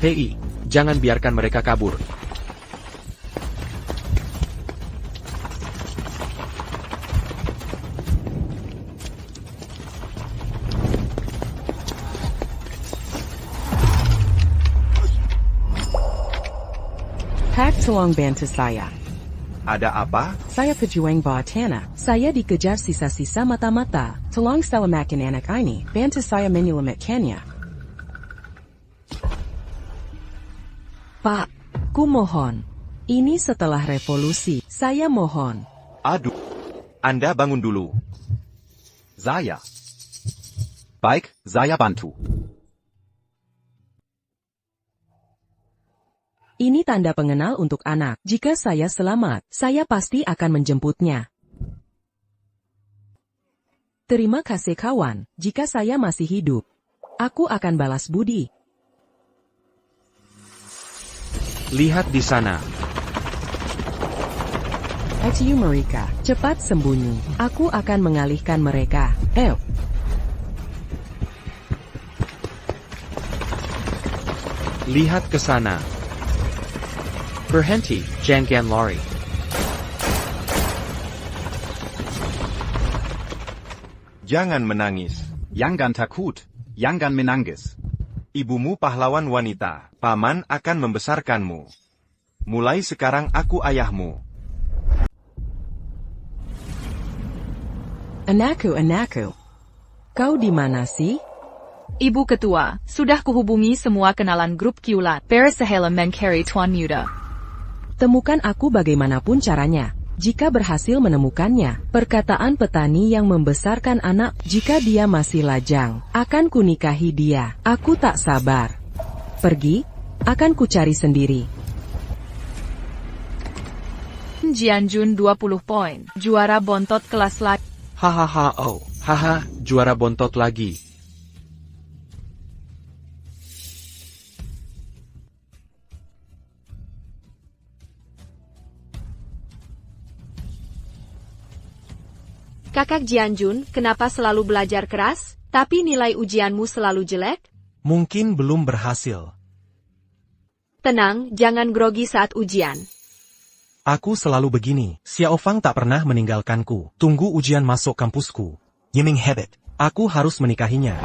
Hei, jangan biarkan mereka kabur. Pak, tolong bantu saya. Ada apa? Saya pejuang bawah tanah. Saya dikejar sisa-sisa mata-mata. Tolong selamatkan anak ini. Bantu saya menyelamatkannya. Pak, ku mohon. Ini setelah revolusi. Saya mohon. Aduh. Anda bangun dulu. Saya. Baik, saya bantu. Ini tanda pengenal untuk anak. Jika saya selamat, saya pasti akan menjemputnya. Terima kasih kawan. Jika saya masih hidup, aku akan balas budi. Lihat di sana. Ayo mereka, cepat sembunyi. Aku akan mengalihkan mereka. Lihat ke sana. Berhenti, jangan lari. Jangan menangis. Jangan takut. Jangan menangis. Ibumu pahlawan wanita. Paman akan membesarkanmu. Mulai sekarang aku ayahmu. Anakku. Kau di mana sih? Ibu Ketua, sudah kuhubungi semua kenalan grup Kiulat. Bersahela mencari Tuan Muda. Temukan aku bagaimanapun caranya. Jika berhasil menemukannya, perkataan petani yang membesarkan anak, jika dia masih lajang, akan kunikahi dia. Aku tak sabar. Pergi, akan kucari sendiri. Jianjun 20 poin. Juara bontot kelas lain. Haha, juara bontot lagi. Kakak Jianjun, kenapa selalu belajar keras, tapi nilai ujianmu selalu jelek? Mungkin belum berhasil. Tenang, jangan grogi saat ujian. Aku selalu begini. Xiao Fang tak pernah meninggalkanku. Tunggu ujian masuk kampusku. Yiming Habit. Aku harus menikahinya.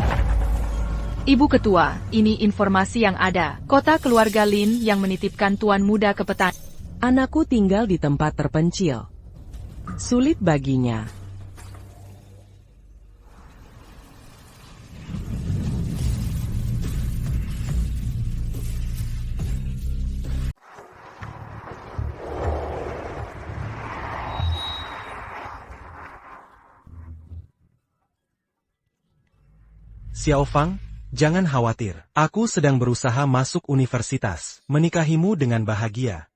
Ibu Ketua, ini informasi yang ada. Kota keluarga Lin yang menitipkan Tuan Muda ke petani. Anakku tinggal di tempat terpencil. Sulit baginya. Xiao Fang, jangan khawatir. Aku sedang berusaha masuk universitas. Menikahimu dengan bahagia.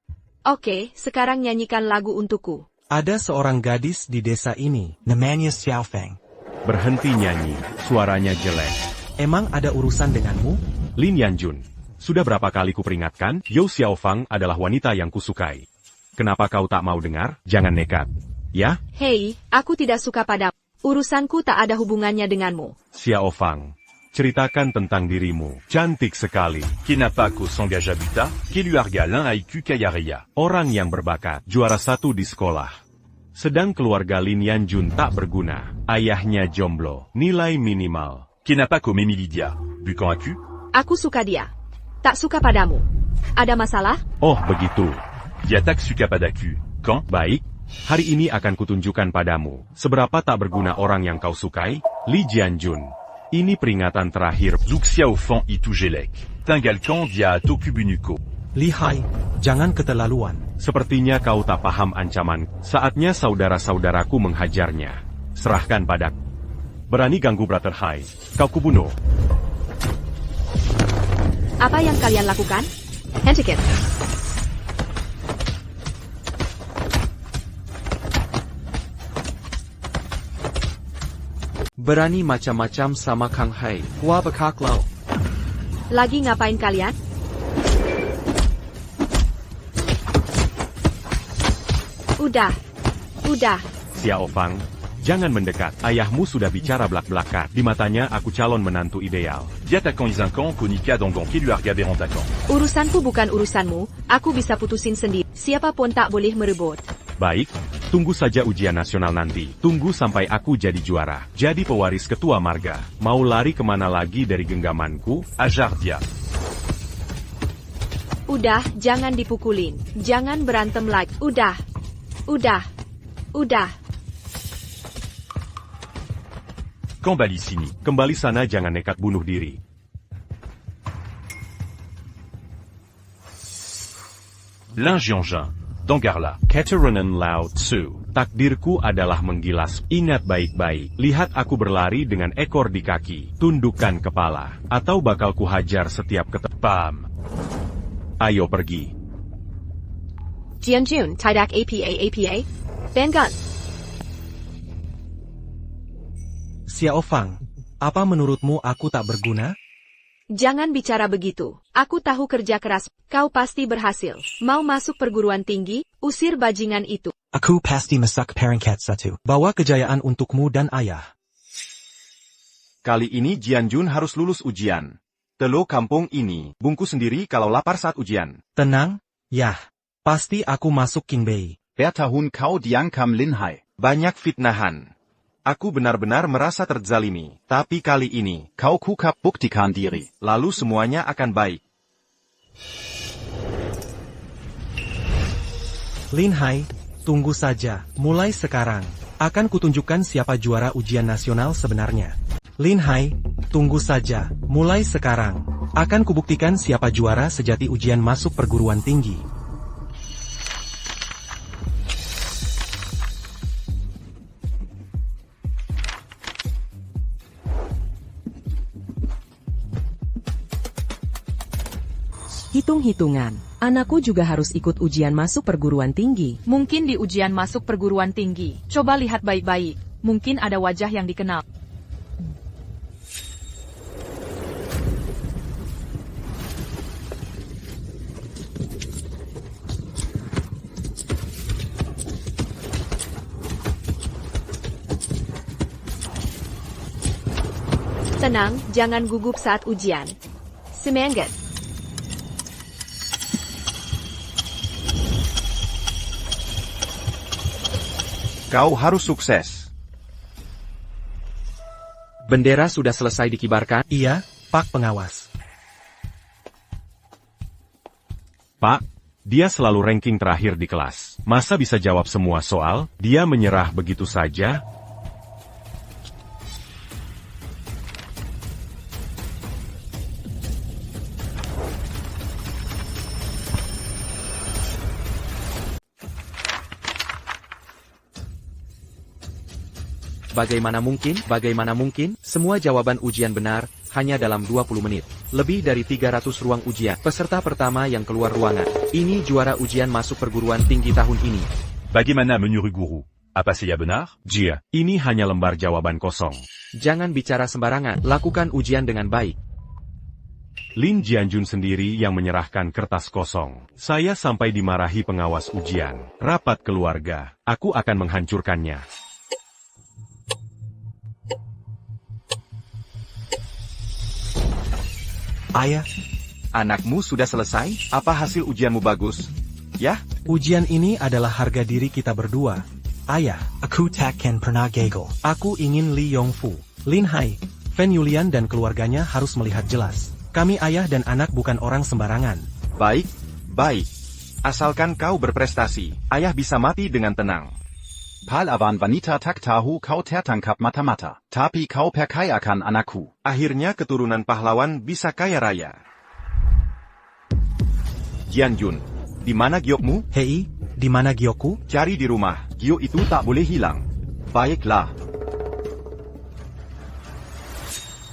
Oke, sekarang nyanyikan lagu untukku. Ada seorang gadis di desa ini. Namanya Xiao Fang. Berhenti nyanyi, suaranya jelek. Emang ada urusan denganmu? Lin Yanjun, sudah berapa kali kuperingatkan, Yo Xiao Fang adalah wanita yang kusukai. Kenapa kau tak mau dengar? Jangan nekat. Ya? Hei, aku tidak suka padamu. Urusanku tak ada hubungannya denganmu. Xiao Fang, ceritakan tentang dirimu. Cantik sekali. Qui n'a pas qu'au s'engage à buta, qui lui arga l'un IQ Kayaria. Orang yang berbakat, juara 1 di sekolah. Sedang keluarga Lin Yanjun tak berguna. Ayahnya jomblo, nilai minimal. Qui n'a pas qu'au Mimi Lydia. Bukan aku? Aku suka dia. Tak suka padamu. Ada masalah? Oh begitu. Diatak suka padaku. Quand? Baik. Hari ini akan kutunjukkan padamu, seberapa tak berguna orang yang kau sukai, Li Jianjun. Ini peringatan terakhir. Zuk Xiao Fang itu jelek. Tinggalkan dia Tokubunuko. Lihai, jangan keterlaluan. Sepertinya kau tak paham ancaman. Saatnya saudara-saudaraku menghajarnya. Serahkan padaku. Berani ganggu Brother Hai, kau kubunuh. Apa yang kalian lakukan? Hentikan. Berani macam-macam sama Kang Hai. Wah bekak lo. Lagi ngapain kalian? Udah. Xiao Fang, Jangan mendekat, ayahmu sudah bicara belak-belakan. Di matanya aku calon menantu ideal. Diattaquant Isincan, Konika Dangan, Keluarga Berontakan. Urusanku bukan urusanmu, aku bisa putusin sendiri. Siapapun tak boleh merebut. Baik, tunggu saja ujian nasional nanti. Tunggu sampai aku jadi juara. Jadi pewaris ketua marga. Mau lari kemana lagi dari genggamanku? Ajardia. Udah, jangan dipukulin. Jangan berantem lagi. Udah. Kembali sini. Kembali sana, jangan nekat bunuh diri. Lin Jianjin, Dangarla. Keturunan Lao Tzu. Takdirku adalah menggilas. Ingat baik-baik. Lihat aku berlari dengan ekor di kaki. Tundukkan kepala. Atau bakal kuhajar setiap ketepam. Ayo pergi. Jianjun, Tidak APA. Bengan. Xiao Fang, apa menurutmu aku tak berguna? Jangan bicara begitu. Aku tahu kerja keras. Kau pasti berhasil. Mau masuk perguruan tinggi, usir bajingan itu. Aku pasti masak peringkat 1. Bawa kejayaan untukmu dan ayah. Kali ini Jianjun harus lulus ujian. Telo kampung ini, bungkus sendiri kalau lapar saat ujian. Tenang, yah. Pasti aku masuk King Bei. Bertahun kau diangkam Linhai. Banyak fitnahan. Aku benar-benar merasa terzalimi. Tapi kali ini, Kau kukap buktikan diri. lalu semuanya akan baik. Lin Hai, tunggu saja. Mulai sekarang, akan kutunjukkan siapa juara ujian nasional sebenarnya. Lin Hai, tunggu saja. Mulai sekarang, akan kubuktikan siapa juara sejati ujian masuk perguruan tinggi. Hitung-hitungan, anakku juga harus ikut ujian masuk perguruan tinggi. Mungkin di ujian masuk perguruan tinggi. Coba lihat baik-baik. Mungkin ada wajah yang dikenal. Tenang, jangan gugup saat ujian. Semangat. Kau harus sukses. Bendera sudah selesai dikibarkan. Iya, Pak Pengawas. Pak, dia selalu ranking terakhir di kelas. Masa bisa jawab semua soal? Dia menyerah begitu saja? Bagaimana mungkin, semua jawaban ujian benar, hanya dalam 20 menit. Lebih dari 300 ruang ujian. Peserta pertama yang keluar ruangan. Ini juara ujian masuk perguruan tinggi tahun ini. Bagaimana menurut guru? Apa saya benar? Jia, ini hanya lembar jawaban kosong. Jangan bicara sembarangan, lakukan ujian dengan baik. Lin Jianjun sendiri yang menyerahkan kertas kosong. Saya sampai dimarahi pengawas ujian. Rapat keluarga. Aku akan menghancurkannya. Ayah, Anakmu sudah selesai? Apa hasil ujianmu bagus? Ya? ujian ini adalah harga diri kita berdua. Ayah, aku takkan pernah gagal. Aku ingin Li Yongfu, Lin Hai, Fen Yulian dan keluarganya harus melihat jelas. Kami ayah dan anak bukan orang sembarangan. Baik. Asalkan kau berprestasi, ayah bisa mati dengan tenang. Palawan wanita tak tahu kau tertangkap mata-mata. Tapi kau perkayakan anakku. Akhirnya keturunan pahlawan bisa kaya raya. Jianjun, di mana giokmu? Hei, di mana Gyoku? Cari di rumah, giok itu tak boleh hilang. Baiklah.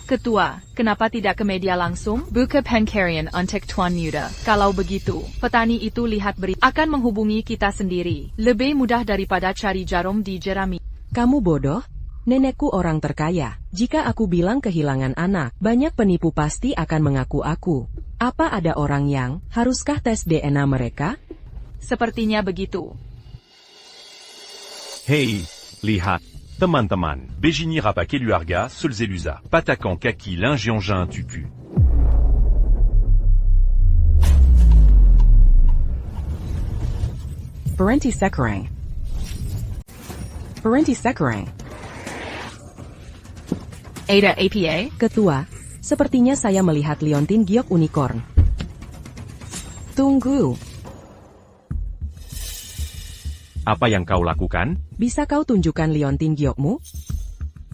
Ketua, kenapa tidak ke media langsung? Buka Pankarian untuk Tuan Muda. Kalau begitu, petani itu lihat beri akan menghubungi kita sendiri. Lebih mudah daripada cari jarum di jerami. Kamu bodoh? Nenekku orang terkaya. Jika aku bilang kehilangan anak, banyak penipu pasti akan mengaku aku. Apa ada orang yang, haruskah tes DNA mereka? Sepertinya begitu. Hei, lihat. Teman-teman, Bégini Rapa Keluarga Solzelusa. Patakan Kaki Lingiangin Tupu. Berhenti sekarang. Berhenti sekarang. Ada APA? Ketua, sepertinya saya melihat liontin giok unicorn. Tunggu, apa yang kau lakukan? bisa kau tunjukkan liontin giokmu?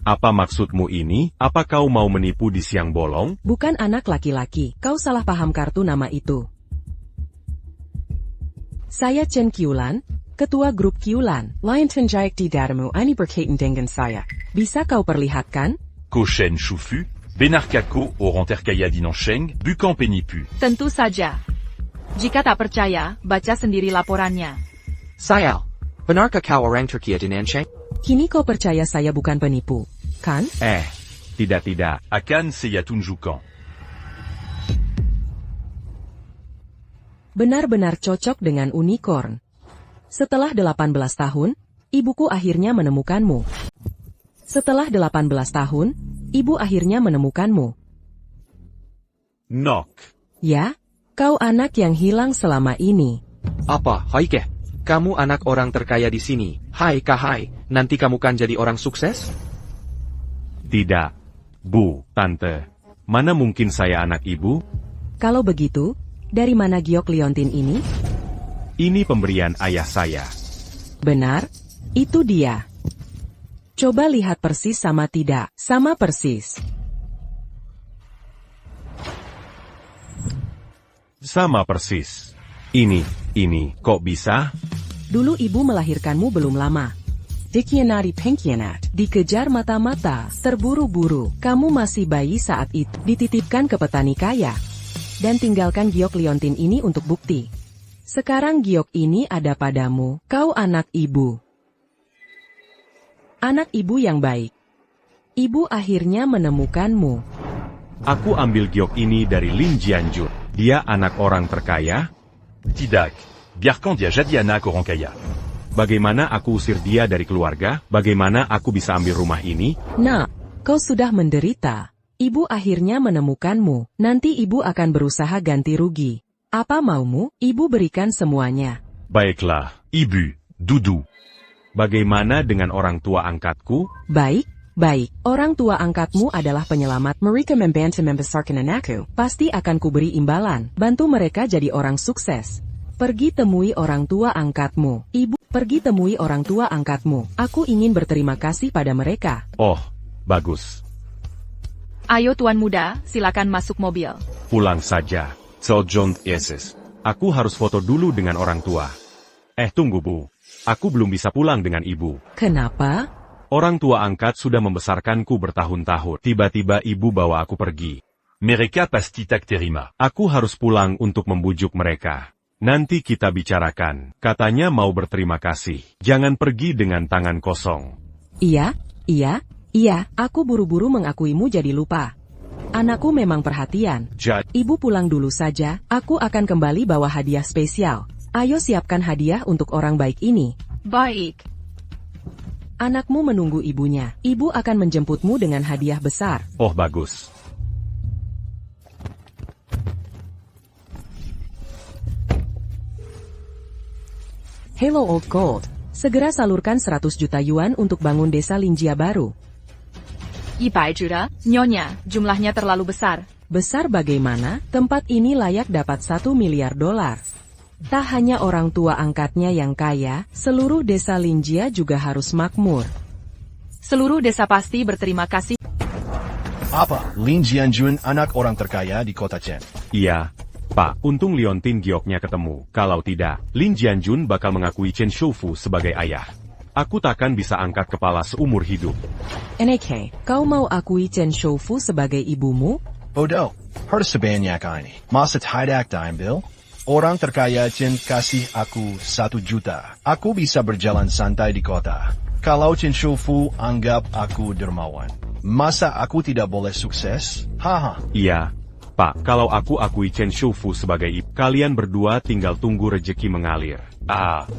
Apa maksudmu ini? Apa kau mau menipu di siang bolong? Bukan anak laki-laki, kau salah paham kartu nama itu. Saya Chen Qiulan, ketua grup Qiulan. Liontin Jayak di dadamu ini berkaitan dengan saya. Bisa kau perlihatkan? Koshen Shufu. Benarkako Orang Terkaya Dinonsheng. Bukan Penipu. Tentu saja. Jika tak percaya, baca sendiri laporannya. Sayal, benarkah kau orang Turkiye di Nansheng? Kini kau percaya saya bukan penipu, kan? Tidak. Akan Seya Tunjukan. Benar-benar cocok dengan unicorn. Setelah 18 tahun, ibuku akhirnya menemukanmu. Setelah 18 tahun, ibu akhirnya menemukanmu. Nok. Ya, kau anak yang hilang selama ini. Apa, Haike? Kamu anak orang terkaya di sini. Hai kahai, nanti kamu kan jadi orang sukses? Tidak. Bu, tante. Mana mungkin saya anak ibu? Kalau begitu, dari mana giok liontin ini? Ini pemberian ayah saya. Benar, itu dia. Coba lihat persis sama tidak, sama persis. Sama persis. Ini, kok bisa? Dulu ibu melahirkanmu belum lama. Dikianati pengkianat, dikejar mata-mata, terburu-buru, kamu masih bayi saat itu, dititipkan ke petani kaya. Dan tinggalkan giok liontin ini untuk bukti. Sekarang giok ini ada padamu, kau anak ibu. Anak ibu yang baik. Ibu akhirnya menemukanmu. Aku ambil giok ini dari Lin Jianjun. Dia anak orang terkaya? Tidak. Biarkan dia jadi anak orang kaya. Bagaimana aku usir dia dari keluarga? Bagaimana aku bisa ambil rumah ini? Nah, kau sudah menderita. Ibu akhirnya menemukanmu. Nanti ibu akan berusaha ganti rugi. Apa maumu? Ibu berikan semuanya. Baiklah, Ibu. Dudu. bagaimana dengan orang tua angkatku? Baik. Orang tua angkatmu adalah penyelamat. Mereka membantu membesarkan anakku. Pasti akan kuberi imbalan. Bantu mereka jadi orang sukses. Pergi temui orang tua angkatmu. Ibu, pergi temui orang tua angkatmu. Aku ingin berterima kasih pada mereka. Oh, bagus. Ayo tuan muda, silakan masuk mobil. Pulang saja. Seojont Yesus. Aku harus foto dulu dengan orang tua. Tunggu Bu. Aku belum bisa pulang dengan ibu. Kenapa? Orang tua angkat sudah membesarkanku bertahun-tahun. Tiba-tiba ibu bawa aku pergi. Mereka pasti tak terima. Aku harus pulang untuk membujuk mereka. Nanti kita bicarakan. Katanya mau berterima kasih. Jangan pergi dengan tangan kosong. Iya. Aku buru-buru mengakuimu jadi lupa. Anakku memang perhatian. Ibu pulang dulu saja. Aku akan kembali bawa hadiah spesial. Ayo siapkan hadiah untuk orang baik ini. Baik. Anakmu menunggu ibunya. Ibu akan menjemputmu dengan hadiah besar. Oh, bagus. Hello Old Gold. Segera salurkan 100 juta yuan untuk bangun desa Linjia baru. 100 juta, Nyonya, jumlahnya terlalu besar. Besar bagaimana? Tempat ini layak dapat 1 miliar dolar. Tak hanya orang tua angkatnya yang kaya, seluruh desa Linjia juga harus makmur. Seluruh desa pasti berterima kasih. Apa? Lin Jianjun anak orang terkaya di kota Chen? Iya, Pak. Untung Liontin Gioknya ketemu. Kalau tidak, Lin Jianjun bakal mengakui Chen Shoufu sebagai ayah. Aku takkan bisa angkat kepala seumur hidup. NK, kau mau akui Chen Shoufu sebagai ibumu? Bodoh, harus sebanyak ini. Masa tidak diambil? Orang terkaya Chen kasih aku 1 juta. Aku bisa berjalan santai di kota. Kalau Chen Shoufu anggap aku dermawan, masa aku tidak boleh sukses? Haha. Iya, Pak. Kalau aku akui Chen Shoufu sebagai ibu, kalian berdua tinggal tunggu rejeki mengalir.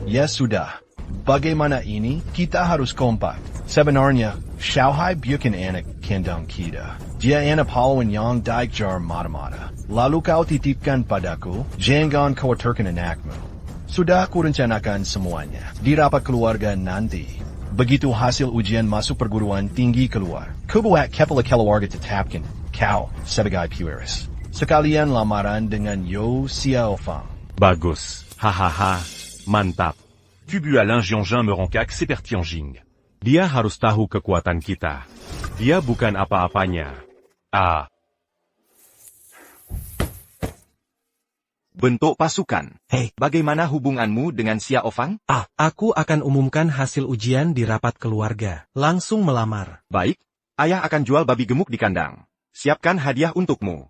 Ya sudah. Bagaimana ini? Kita harus kompak. Sebenarnya, Xiaohai bukan anak kandung kita. Dia anak pahlawan yang dikejar mata-mata. Lalu kau titipkan padaku, jangan khawatirkan anakmu. Sudah kurencanakan semuanya. Di rapat keluarga nanti. Begitu hasil ujian masuk perguruan tinggi keluar, kubuat kepala keluarga tetapkan kau sebagai pewaris. Sekalian lamaran dengan Yo Xiaofang. Bagus. Hahaha. Mantap. Kubu Alain Jianjin Meroncak Seper Tianjing. Dia harus tahu kekuatan kita. Dia bukan apa-apanya. Ah. Bentuk pasukan. Hei, Bagaimana hubunganmu dengan Xiaofang? aku akan umumkan hasil ujian di rapat keluarga. Langsung melamar. Baik, ayah akan jual babi gemuk di kandang. Siapkan hadiah untukmu.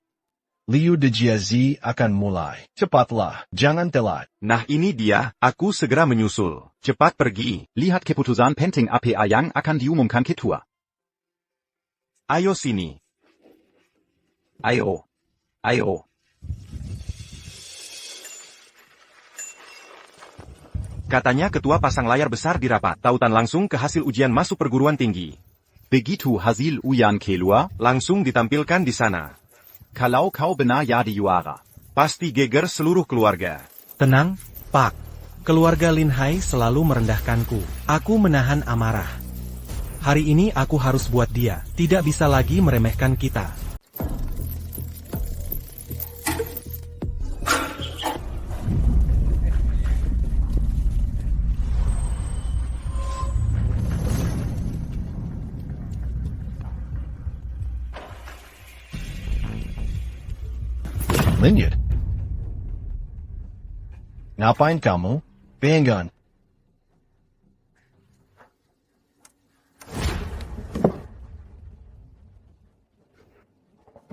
Liu Dejiazi akan mulai. Cepatlah, jangan telat. Nah ini dia, aku segera menyusul. Cepat pergi. Lihat keputusan penting apa yang akan diumumkan ketua. Ayo sini. Ayo. Katanya ketua pasang layar besar di rapat. Tautan langsung ke hasil ujian masuk perguruan tinggi. Begitu hasil ujian keluar, Langsung ditampilkan di sana. kalau kau benar jadi juara. Pasti geger seluruh keluarga. Tenang, Pak. Keluarga Lin Hai selalu merendahkanku. Aku menahan amarah. Hari ini aku harus buat dia tidak bisa lagi meremehkan kita. Linyard. Ngapain kamu? Bangun.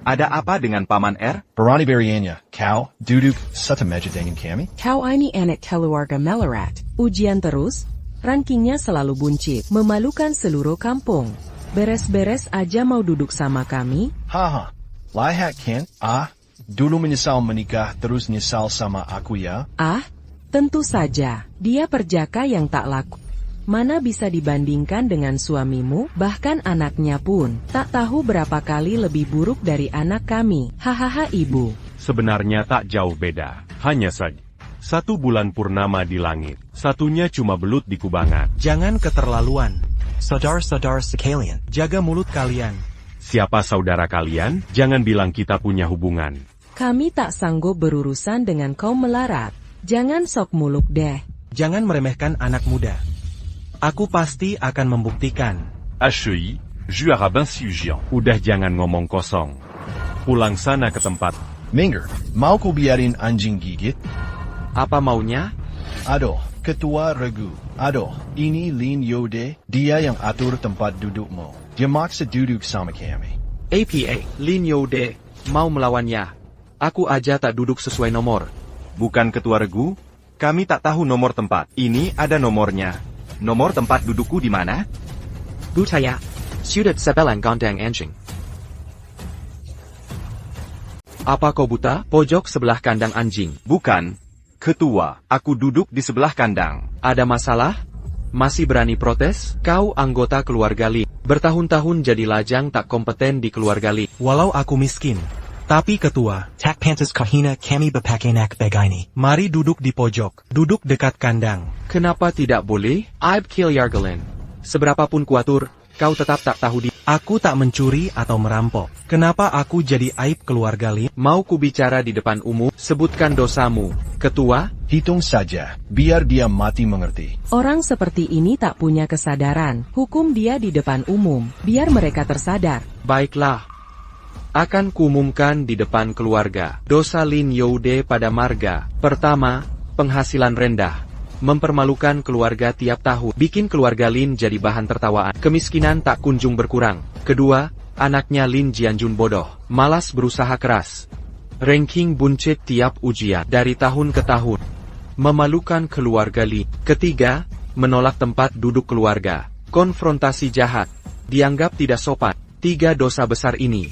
Ada apa dengan Paman R? Berani berianya, kau duduk satu meja dengan kami? Kau ini anak keluarga Melarat. Ujian terus, rankingnya selalu buncit, memalukan seluruh kampung. Beres-beres aja mau duduk sama kami? Haha, lihat kan? Dulu menyesal menikah terus nyesal sama aku ya? Tentu saja, dia perjaka yang tak laku. Mana bisa dibandingkan dengan suamimu, bahkan anaknya pun, tak tahu berapa kali lebih buruk dari anak kami. Hahaha ibu. Sebenarnya tak jauh beda. Hanya saja. 1 bulan purnama di langit. Satunya cuma belut di kubangan. Jangan keterlaluan. Saudara-saudara sekalian. Jaga mulut kalian. Siapa saudara kalian? Jangan bilang kita punya hubungan. Kami tak sanggup berurusan dengan kaum melarat. Jangan sok muluk deh. Jangan meremehkan anak muda. Aku pasti akan membuktikan. HEI, Juara Binsi Ujian. Udah jangan ngomong kosong. Pulang sana ke tempat. Minger, mau ku biarin anjing gigit? Apa maunya? Aduh, ketua regu. Aduh, ini Lin Yode, dia yang atur tempat dudukmu. Dia maksa duduk sama kami. APA, Lin Yode, mau melawannya. Aku aja tak duduk sesuai nomor. Bukan ketua regu? Kami tak tahu nomor tempat. Ini ada nomornya. Nomor tempat dudukku di mana? Butaya, sudah sebelang gondang anjing. Apa kau buta? Pojok sebelah kandang anjing. Bukan. Ketua, aku duduk di sebelah kandang. Ada masalah? Masih berani protes? Kau anggota keluarga Li. Bertahun-tahun jadi lajang tak kompeten di keluarga Li. Walau aku miskin. Tapi ketua, Tak pantas kahina kami berpakaian begini. mari duduk di pojok, duduk dekat kandang. Kenapa tidak boleh? Aib Kilyargalen. Seberapapun kuatur, kau tetap tak tahu di... Aku tak mencuri atau merampok. Kenapa aku jadi aib keluarga Lin? Mau ku bicara di depan umum, sebutkan dosamu. Ketua, Hitung saja, biar dia mati mengerti. Orang seperti ini tak punya kesadaran. Hukum dia di depan umum, biar mereka tersadar. baiklah. Akan kuumumkan di depan keluarga. Dosa Lin Yode pada marga. Pertama, penghasilan rendah. Mempermalukan keluarga tiap tahun. Bikin keluarga Lin jadi bahan tertawaan. Kemiskinan tak kunjung berkurang. Kedua, anaknya Lin Jianjun bodoh. Malas berusaha keras. Ranking buncit tiap ujian. Dari tahun ke tahun. Memalukan keluarga Lin. Ketiga, menolak tempat duduk keluarga. Konfrontasi jahat. Dianggap tidak sopan. 3 dosa besar ini.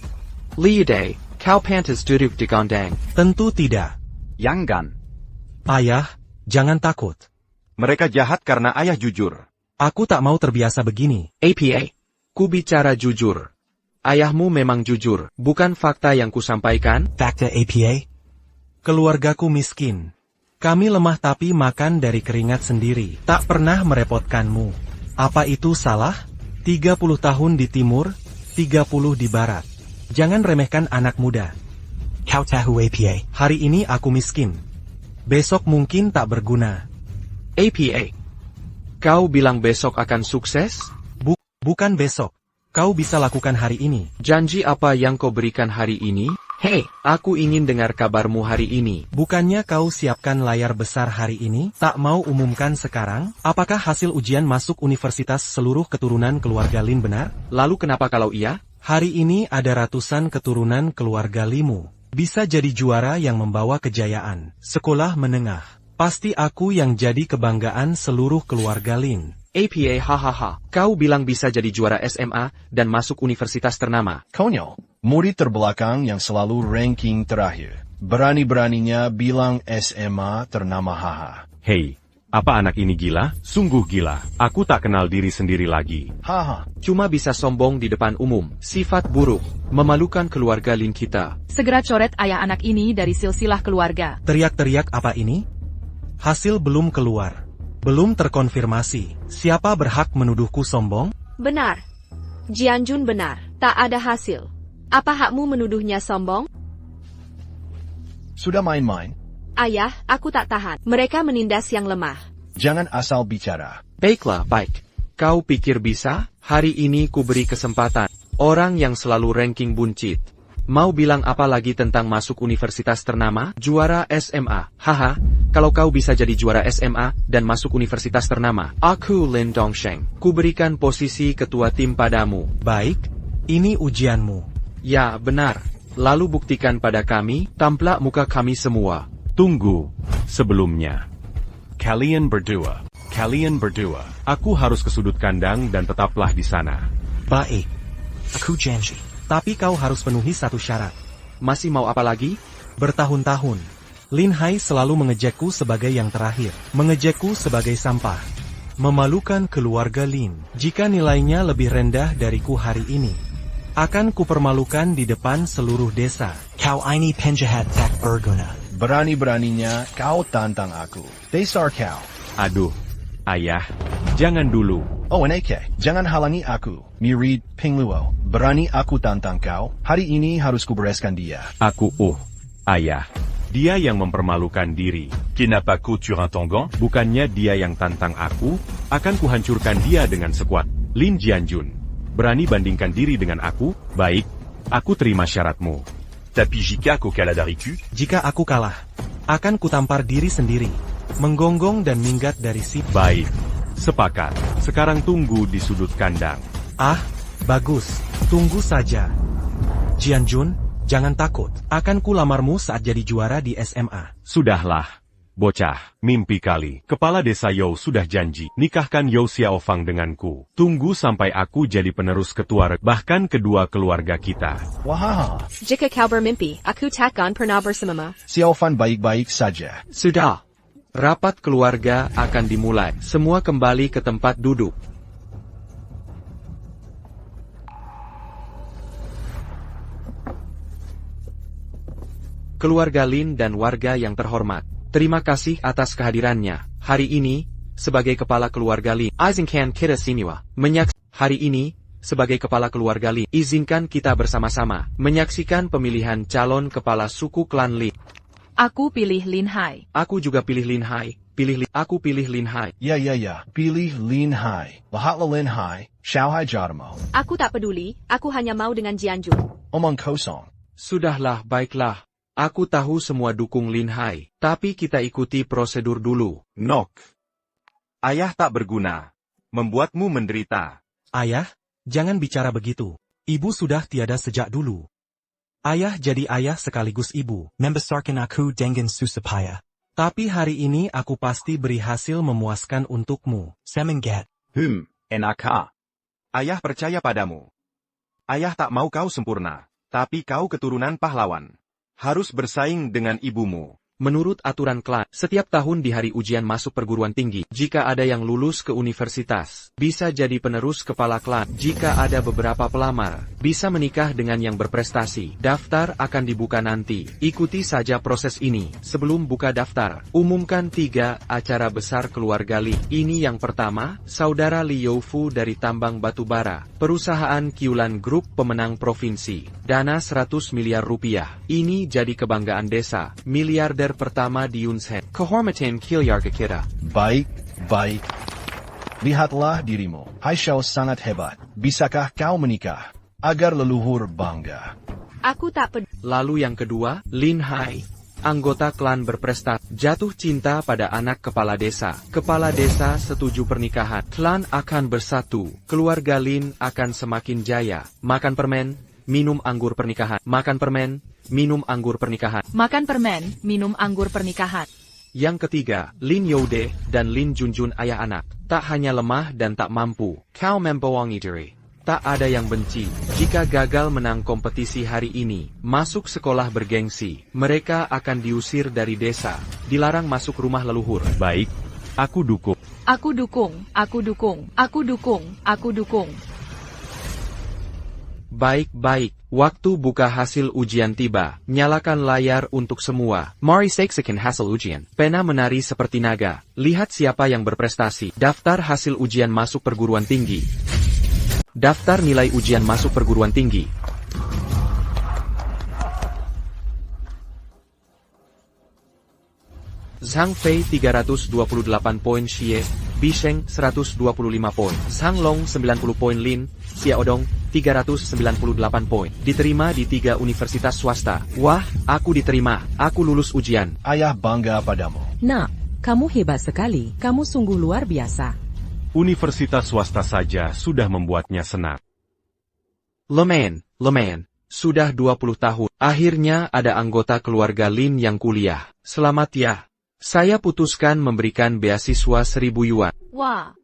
Liude, kau pantas duduk di gondang. Tentu tidak. Jangan. Ayah, jangan takut. Mereka jahat karena ayah jujur. Aku tak mau terbiasa begini. APA. Ku bicara jujur. Ayahmu memang jujur, bukan fakta yang kusampaikan. Fakta APA? Keluargaku miskin. Kami lemah tapi makan dari keringat sendiri. Tak pernah merepotkanmu. Apa itu salah? 30 tahun di timur, 30 di barat. Jangan remehkan anak muda. Kau tahu APA? Hari ini aku miskin. Besok mungkin tak berguna. APA. Kau bilang besok akan sukses? Bukan besok. Kau bisa lakukan hari ini. Janji apa yang kau berikan hari ini? Hei, aku ingin dengar kabarmu hari ini. Bukannya kau siapkan layar besar hari ini? Tak mau umumkan sekarang? Apakah hasil ujian masuk universitas seluruh keturunan keluarga Lin benar? Lalu kenapa kalau iya? Hari ini ada ratusan keturunan keluarga Limu. Bisa jadi juara yang membawa kejayaan. Sekolah menengah. Pasti aku yang jadi kebanggaan seluruh keluarga Lin. APA hahaha. Kau bilang bisa jadi juara SMA dan masuk universitas ternama. Konyol, murid terbelakang yang selalu ranking terakhir. Berani-beraninya bilang SMA ternama haha. Hei, apa anak ini gila? Sungguh gila. Aku tak kenal diri sendiri lagi. Haha. Cuma bisa sombong di depan umum. Sifat buruk. Memalukan keluarga Lin kita. Segera coret ayah anak ini dari silsilah keluarga. Teriak-teriak apa ini? Hasil belum keluar. Belum terkonfirmasi. Siapa berhak menuduhku sombong? Benar. Jianjun benar. Tak ada hasil. Apa hakmu menuduhnya sombong? Sudah main-main? Ayah, aku tak tahan. Mereka menindas yang lemah. Jangan asal bicara. Baiklah, baik. Kau pikir bisa? Hari ini ku beri kesempatan. Orang yang selalu ranking buncit. Mau bilang apa lagi tentang masuk universitas ternama? Juara SMA. Haha, kalau kau bisa jadi juara SMA dan masuk universitas ternama. Aku Lin Dongsheng. Ku berikan posisi ketua tim padamu. Baik, ini ujianmu. Ya, benar. Lalu buktikan pada kami, tampilkan muka kami semua. Tunggu. Sebelumnya. Kalian berdua. Aku harus ke sudut kandang dan tetaplah di sana. Baik. Aku janji. Tapi kau harus penuhi satu syarat. Masih mau apa lagi? Bertahun-tahun, Lin Hai selalu mengejekku sebagai yang terakhir. Mengejekku sebagai sampah. Memalukan keluarga Lin. Jika nilainya lebih rendah dariku hari ini, akan kupermalukan di depan seluruh desa. Kau ini penjahat tak berguna. Berani-beraninya kau tantang aku. Dasar kau. Aduh, ayah, jangan dulu. Oh NK, jangan halangi aku. Mirid Pingluo. Berani aku tantang kau. Hari ini harus kubereskan dia. Ayah. Dia yang mempermalukan diri. Kenapa kau turin ton gant? Bukannya dia yang tantang aku, akan kuhancurkan dia dengan sekuat. Lin Jianjun. Berani bandingkan diri dengan aku? Baik, aku terima syaratmu. Tapi jika kau kalah dariku? Jika aku kalah, akan kutampar diri sendiri. Menggonggong dan minggat dari si. Baik. Sepakat. Sekarang tunggu di sudut kandang. Ah, bagus. Tunggu saja. Jianjun, jangan takut. Akan kulamarmu saat jadi juara di SMA. Sudahlah. Bocah, mimpi kali. Kepala desa Yau sudah janji. Nikahkan Yau Xiaofang denganku. Tunggu sampai aku jadi penerus ketua bahkan kedua keluarga kita. Wah. Jika kau bermimpi, aku takkan pernah bersamamu. Xiaofan baik-baik saja. Sudah. Rapat keluarga akan dimulai. Semua kembali ke tempat duduk. Keluarga Lin dan warga yang terhormat, terima kasih atas kehadirannya. Hari ini, sebagai kepala keluarga Lin, izinkan kita semua hari ini, sebagai kepala keluarga Lin, izinkan kita bersama-sama menyaksikan pemilihan calon kepala suku klan Lin. Aku pilih Lin Hai. Aku juga pilih Lin Hai. Aku pilih Lin Hai. Ya. Pilih Lin Hai. Lahatlah Lin Hai. Xiao Hai Jadamo. Aku tak peduli, aku hanya mau dengan Jianjun. Omong kosong. Sudahlah, baiklah. Aku tahu semua dukung Lin Hai. Tapi kita ikuti prosedur dulu. Nok. Ayah tak berguna. Membuatmu menderita. Ayah, jangan bicara begitu. Ibu sudah tiada sejak dulu. Ayah jadi ayah sekaligus ibu. Membesarkan aku dengan susah payah. Tapi hari ini aku pasti beri hasil memuaskan untukmu. Semangat. NAK. Ayah percaya padamu. Ayah tak mau kau sempurna. Tapi kau keturunan pahlawan. Harus bersaing dengan ibumu. Menurut aturan klan, setiap tahun di hari ujian masuk perguruan tinggi, jika ada yang lulus ke universitas, bisa jadi penerus kepala klan. Jika ada beberapa pelamar, bisa menikah dengan yang berprestasi. Daftar akan dibuka nanti. Ikuti saja proses ini. Sebelum buka daftar, umumkan 3 acara besar keluarga Li. Ini yang pertama, saudara Li Youfu dari tambang batubara, perusahaan Qiulan Group pemenang provinsi, dana 100 miliar rupiah. Ini jadi kebanggaan desa, miliarder pertama di Yunzhen. Kehormatan keluarga kita. Baik, baik. Lihatlah dirimu. Hai Xiao sangat hebat. Bisakah kau menikah? Agar leluhur bangga. Aku tak peduli. Lalu yang kedua, Lin Hai, anggota klan berprestasi, jatuh cinta pada anak kepala desa. Kepala desa setuju pernikahan. Klan akan bersatu. Keluarga Lin akan semakin jaya. Makan permen, minum anggur pernikahan. Makan permen, minum anggur pernikahan. Makan permen, minum anggur pernikahan. Yang ketiga, Lin Youde dan Lin Junjun ayah anak. Tak hanya lemah dan tak mampu, kau membohongi diri. Tak ada yang benci. Jika gagal menang kompetisi hari ini, masuk sekolah bergengsi, mereka akan diusir dari desa, dilarang masuk rumah leluhur. Baik, aku dukung. Aku dukung, aku dukung, aku dukung, aku dukung. Baik-baik, waktu buka hasil ujian tiba. Nyalakan layar untuk semua. Mari saksikan hasil ujian. Pena menari seperti naga. Lihat siapa yang berprestasi. Daftar hasil ujian masuk perguruan tinggi. Daftar nilai ujian masuk perguruan tinggi. Zhang Fei 328 poin, Xie Bisheng 125 poin, Zhang Long 90 poin, Lin Xiaodong 398 poin. Diterima di 3 universitas swasta. Wah, aku diterima. Aku lulus ujian. Ayah bangga padamu. Nak, kamu hebat sekali. Kamu sungguh luar biasa. Universitas swasta saja sudah membuatnya senang. Lemen. Sudah 20 tahun. Akhirnya ada anggota keluarga Lin yang kuliah. Selamat ya. Saya putuskan memberikan beasiswa 1.000 yuan. Wah.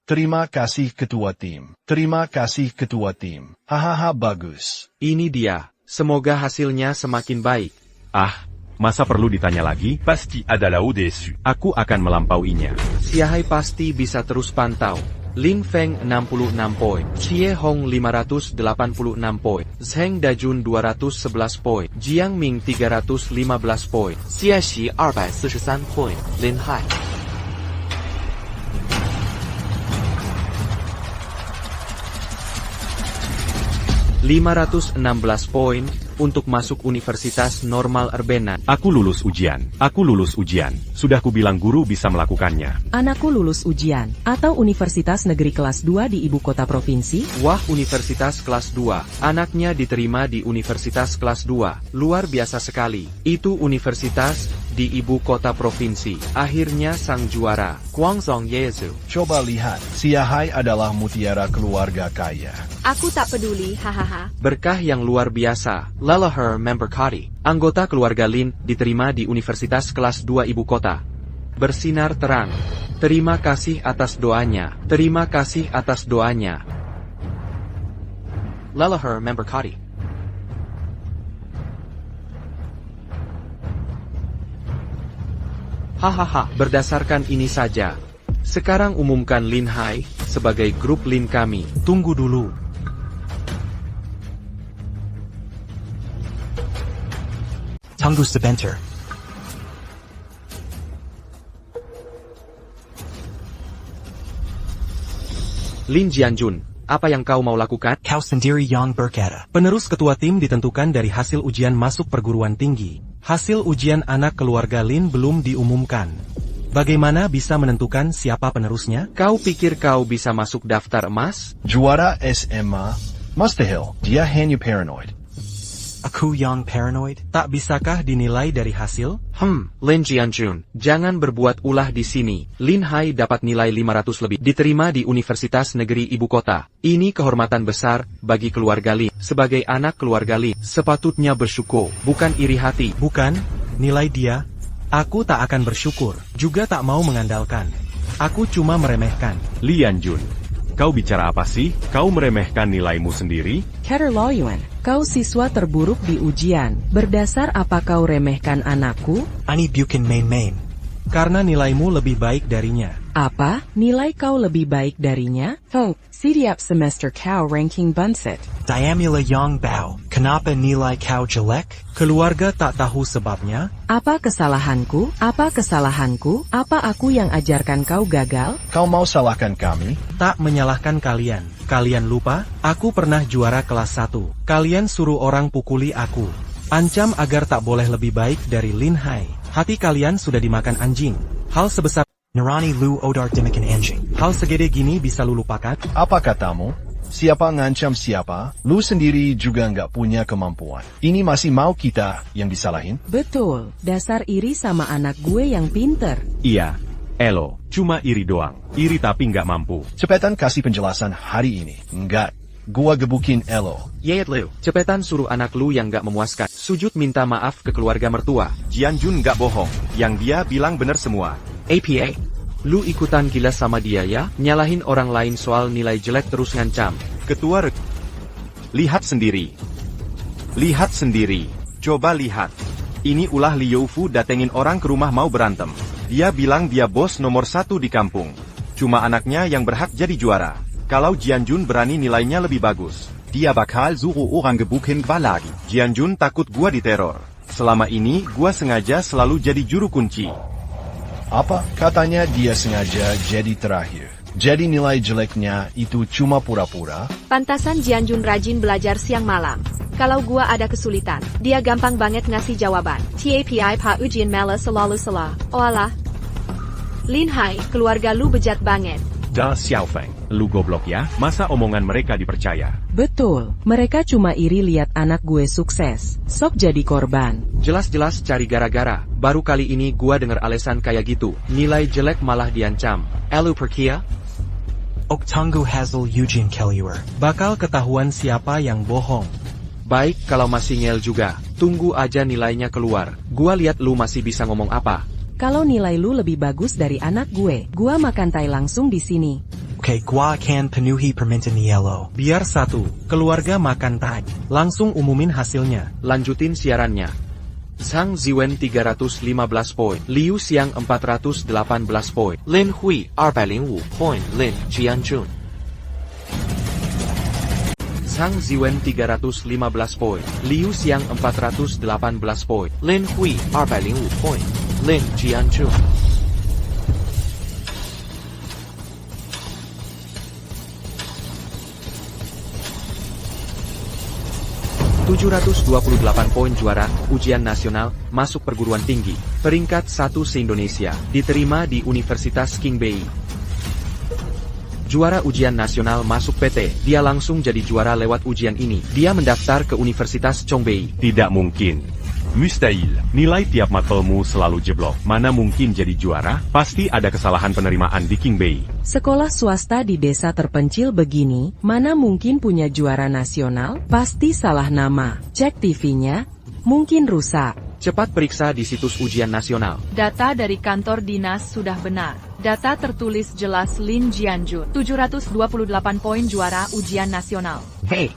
Terima kasih ketua tim. Terima kasih ketua tim. Hahaha bagus. Ini dia. Semoga hasilnya semakin baik. Ah, masa perlu ditanya lagi? Pasti adalah au-dessus. Aku akan melampauinya. Xiahai pasti bisa terus pantau. Lin Feng 66 poin, Xie Hong 586 poin, Zheng Dajun 211 poin, Jiang Ming 315 poin, Xie Xi 243 poin, Lin Hai 516 poin untuk masuk Universitas Normal Urbana. Aku lulus ujian. Sudah kubilang guru bisa melakukannya. Anakku lulus ujian. Atau Universitas Negeri Kelas 2 di ibu kota provinsi? Wah, Universitas Kelas 2. Anaknya diterima di Universitas Kelas 2. Luar biasa sekali. Itu universitas di ibu kota provinsi. Akhirnya sang juara. Guangzhong Yezu. Coba lihat, Xiahai adalah mutiara keluarga kaya. Aku tak peduli, hahaha. Berkah yang luar biasa. Leluhur memberkati. Anggota keluarga Lin diterima di Universitas Kelas 2 ibu kota. Bersinar terang. Terima kasih atas doanya. Terima kasih atas doanya. Leluhur memberkati. Hahaha, berdasarkan ini saja. Sekarang umumkan Lin Hai sebagai grup Lin kami. Tunggu dulu. Tunggu sebentar. Lin Jianjun, apa yang kau mau lakukan? Kau sendiri yang berkata. Penerus ketua tim ditentukan dari hasil ujian masuk perguruan tinggi. Hasil ujian anak keluarga Lin belum diumumkan. Bagaimana bisa menentukan siapa penerusnya? Kau pikir kau bisa masuk daftar emas? Juara SMA, mustahil. Dia hanya paranoid. Aku yang paranoid. Tak bisakah dinilai dari hasil? Lin Jianjun, jangan berbuat ulah di sini. Lin Hai dapat nilai 500 lebih. Diterima di Universitas Negeri Ibu Kota. Ini kehormatan besar bagi keluarga Lin. Sebagai anak keluarga Lin, sepatutnya bersyukur, bukan iri hati. Bukan, nilai dia. Aku tak akan bersyukur, juga tak mau mengandalkan. Aku cuma meremehkan. Lian Jun, Kau bicara apa sih? Kau meremehkan nilaimu sendiri? Keterlaluan. Kau siswa terburuk di ujian. Berdasar apa kau remehkan anakku? Ani bukan main-main. Karena nilaimu lebih baik darinya. Apa? Nilai kau lebih baik darinya? Setiap semester kau ranking bunset. Diamula yang bau. Kenapa nilai kau jelek? Keluarga tak tahu sebabnya. Apa kesalahanku? Apa kesalahanku? Apa aku yang ajarkan kau gagal? Kau mau salahkan kami? Tak menyalahkan kalian. Kalian lupa? Aku pernah juara kelas 1. Kalian suruh orang pukuli aku. Ancam agar tak boleh lebih baik dari Lin Hai. Hati kalian sudah dimakan anjing. Hal sebesar Narani lu odar demikian anjing. hal segede gini bisa lu lupakan? Apa katamu? Siapa ngancam siapa? Lu sendiri juga nggak punya kemampuan. Ini masih mau kita yang disalahin? Betul. Dasar iri sama anak gue yang pinter. Iya, Elo, cuma iri doang. Iri tapi nggak mampu. Cepetan kasih penjelasan hari ini. Enggak. Gua gebukin Elo. Yeyet Liu, cepetan suruh anak lu yang gak memuaskan. Sujud minta maaf ke keluarga mertua. Jianjun nggak bohong. Yang dia bilang bener semua. APA, lu ikutan gila sama dia ya? Nyalahin orang lain soal nilai jelek terus ngancam. Ketua lihat sendiri. Lihat sendiri. Coba lihat. Ini ulah Liu Fu datengin orang ke rumah mau berantem. Dia bilang dia bos nomor 1 di kampung. Cuma anaknya yang berhak jadi juara. Kalau Jianjun berani nilainya lebih bagus. Dia bakal suruh orang gebukin gua lagi. Jianjun takut gua diteror. Selama ini gua sengaja selalu jadi juru kunci. Apa? Katanya dia sengaja jadi terakhir. Jadi nilai jeleknya itu cuma pura-pura? Pantasan Jianjun rajin belajar siang malam. Kalau gua ada kesulitan, dia gampang banget ngasih jawaban. TAPI pa ujian malah selalu salah. Oalah. Lin Hai, keluarga lu bejat banget. Da Xiaofeng, lu goblok ya? Masa omongan mereka dipercaya? Betul. Mereka cuma iri lihat anak gue sukses. Sok jadi korban. Jelas-jelas cari gara-gara. Baru kali ini gua denger alasan kayak gitu. Nilai jelek malah diancam. Elu perkia? Ok tunggu hasil ujian keluar. Bakal ketahuan siapa yang bohong. Baik kalau masih ngel juga. Tunggu aja nilainya keluar. Gua lihat lu masih bisa ngomong apa. Kalau nilai lu lebih bagus dari anak gue, gua makan tai langsung di sini. Oke, gua akan penuhi permintaan Yellow. Biar 1, keluarga makan tai. Langsung umumin hasilnya. Lanjutin siarannya. Zhang Ziwen 315 poin, Liu Xiang 418 poin, Lin Hui 205 poin, Lin Jianjun. Zhang Ziwen 315 poin, Liu Xiang 418 poin, Lin Hui 205 poin, Lin Jianjun. ...728 poin juara, ujian nasional, masuk perguruan tinggi, peringkat 1 se-Indonesia, diterima di Universitas Qingbei. Juara ujian nasional masuk PT, dia langsung jadi juara lewat ujian ini, dia mendaftar ke Universitas Chongbei. Tidak mungkin. Mustahil. Nilai tiap mapelmu selalu jeblok. Mana mungkin jadi juara? Pasti ada kesalahan penerimaan di Qingbei. Sekolah swasta di desa terpencil begini, mana mungkin punya juara nasional? Pasti salah nama. Cek TV-nya, mungkin rusak. Cepat periksa di situs ujian nasional. Data dari kantor dinas sudah benar. Data tertulis jelas Lin Jianjun, 728 poin juara ujian nasional. Hei,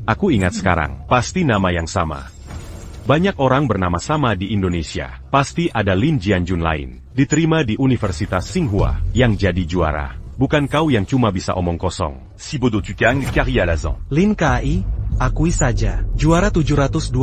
Aku ingat sekarang, pasti nama yang sama. Banyak orang bernama sama di Indonesia, pasti ada Lin Jianjun lain. Diterima di Universitas Tsinghua, yang jadi juara. Bukan kau yang cuma bisa omong kosong. Si bodoh tu kang, Kari Alazan. Lin KI, akui saja, juara 728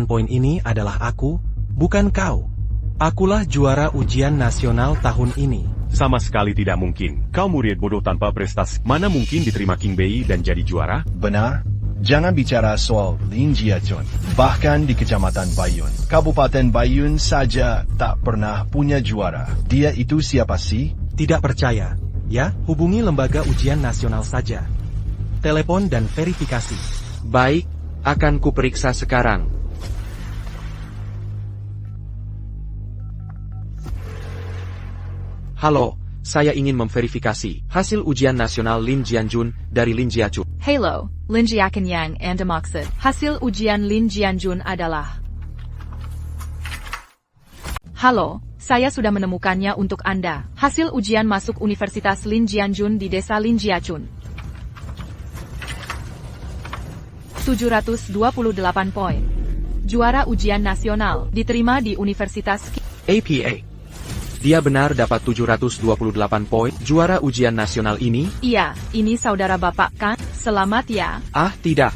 poin ini adalah aku, bukan kau. Akulah juara ujian nasional tahun ini. Sama sekali tidak mungkin. Kau murid bodoh tanpa prestasi. Mana mungkin diterima Qingbei dan jadi juara? Benar? Jangan bicara soal Lin Jianjun. Bahkan di Kecamatan Bayun, Kabupaten Bayun saja tak pernah punya juara. Dia itu siapa sih? Tidak percaya? Ya, hubungi lembaga ujian nasional saja. Telepon dan verifikasi. baik, akan kuperiksa sekarang. Halo, saya ingin memverifikasi hasil ujian nasional Lin Jianjun dari Lin Jianjun. Halo, Lin Jiakan yang Anda maksud. Hasil ujian Lin Jianjun adalah Halo, saya sudah menemukannya untuk Anda. Hasil ujian masuk Universitas Lin Jianjun di desa Lin Jiachun. 728 poin. Juara ujian nasional, diterima di Universitas APA. Dia benar dapat 728 poin juara ujian nasional ini? Iya, ini saudara Bapak kan? Selamat ya. Ah, tidak.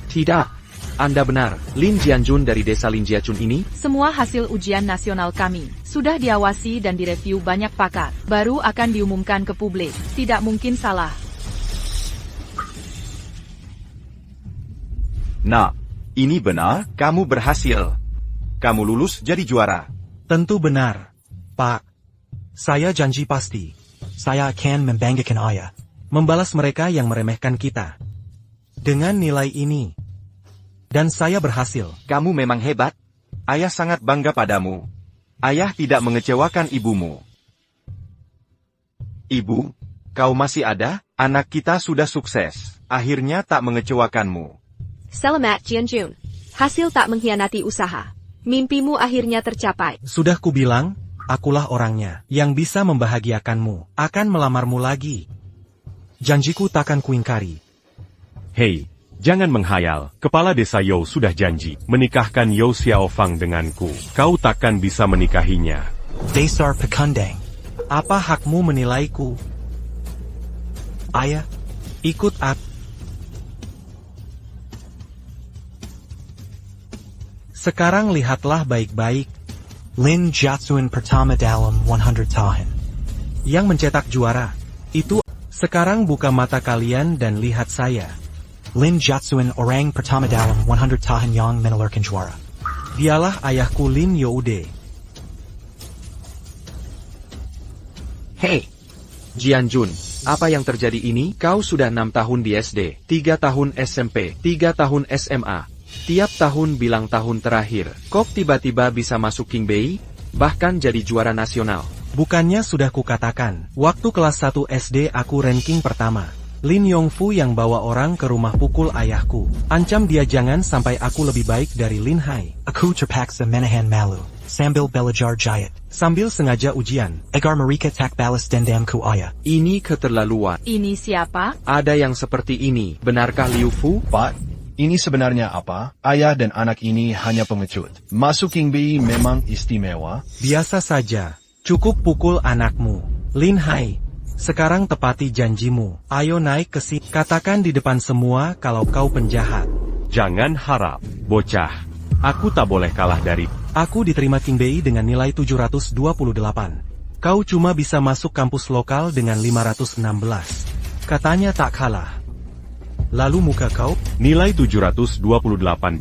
Anda benar, Lin Jianjun dari desa Lin Jiachun ini? Semua hasil ujian nasional kami sudah diawasi dan direview banyak pakar. Baru akan diumumkan ke publik. Tidak mungkin salah. Nah, ini benar, kamu berhasil. Kamu lulus jadi juara. Tentu benar, Pak. Saya janji pasti. Saya akan membanggakan ayah. Membalas mereka yang meremehkan kita. Dengan nilai ini. Dan saya berhasil. Kamu memang hebat. Ayah sangat bangga padamu. Ayah tidak mengecewakan ibumu. Ibu, kau masih ada? Anak kita sudah sukses. Akhirnya tak mengecewakanmu. Selamat Jianjun. Hasil tak mengkhianati usaha. Mimpimu akhirnya tercapai. Sudah kubilang, akulah orangnya yang bisa membahagiakanmu. Akan melamarmu lagi. Janjiku takkan kuingkari. Hei, jangan menghayal. Kepala desa You sudah janji menikahkan You Xiaofang denganku. Kau takkan bisa menikahinya. Dasar pekundang. Apa hakmu menilaiku? Ayah, ikut aku. Sekarang lihatlah baik-baik. Lin Jiachun pertama dalam 100 tahun. Yang mencetak juara. Itu. Sekarang buka mata kalian dan lihat saya. Lin Jiachun orang pertama dalam 100 tahun yang menularkan juara. Dialah ayahku Lin Youde. Hei, Jianjun, apa yang terjadi ini? Kau sudah 6 tahun di SD, 3 tahun SMP, 3 tahun SMA. Tiap tahun bilang tahun terakhir. Kok tiba-tiba bisa masuk King Bei? Bahkan jadi juara nasional. Bukannya sudah kukatakan, waktu kelas 1 SD aku ranking pertama. Lin Yongfu yang bawa orang ke rumah pukul ayahku. Ancam dia jangan sampai aku lebih baik dari Lin Hai. Aku terpaksa menahan malu. Sambil belajar jahit. Sambil sengaja ujian. Agar mereka tak balas dendamku ayah. Ini keterlaluan. Ini siapa? Ada yang seperti ini. Benarkah Liu Fu? Pak, ini sebenarnya apa? Ayah dan anak ini hanya pengecut. Masuk King Bei memang istimewa. Biasa saja. Cukup pukul anakmu. Lin Hai, sekarang tepati janjimu. Ayo naik ke sini. Katakan di depan semua kalau kau penjahat. Jangan harap, bocah. Aku tak boleh kalah dari... Aku diterima King Bei dengan nilai 728. Kau cuma bisa masuk kampus lokal dengan 516. Katanya tak kalah. Lalu muka kau? Nilai 728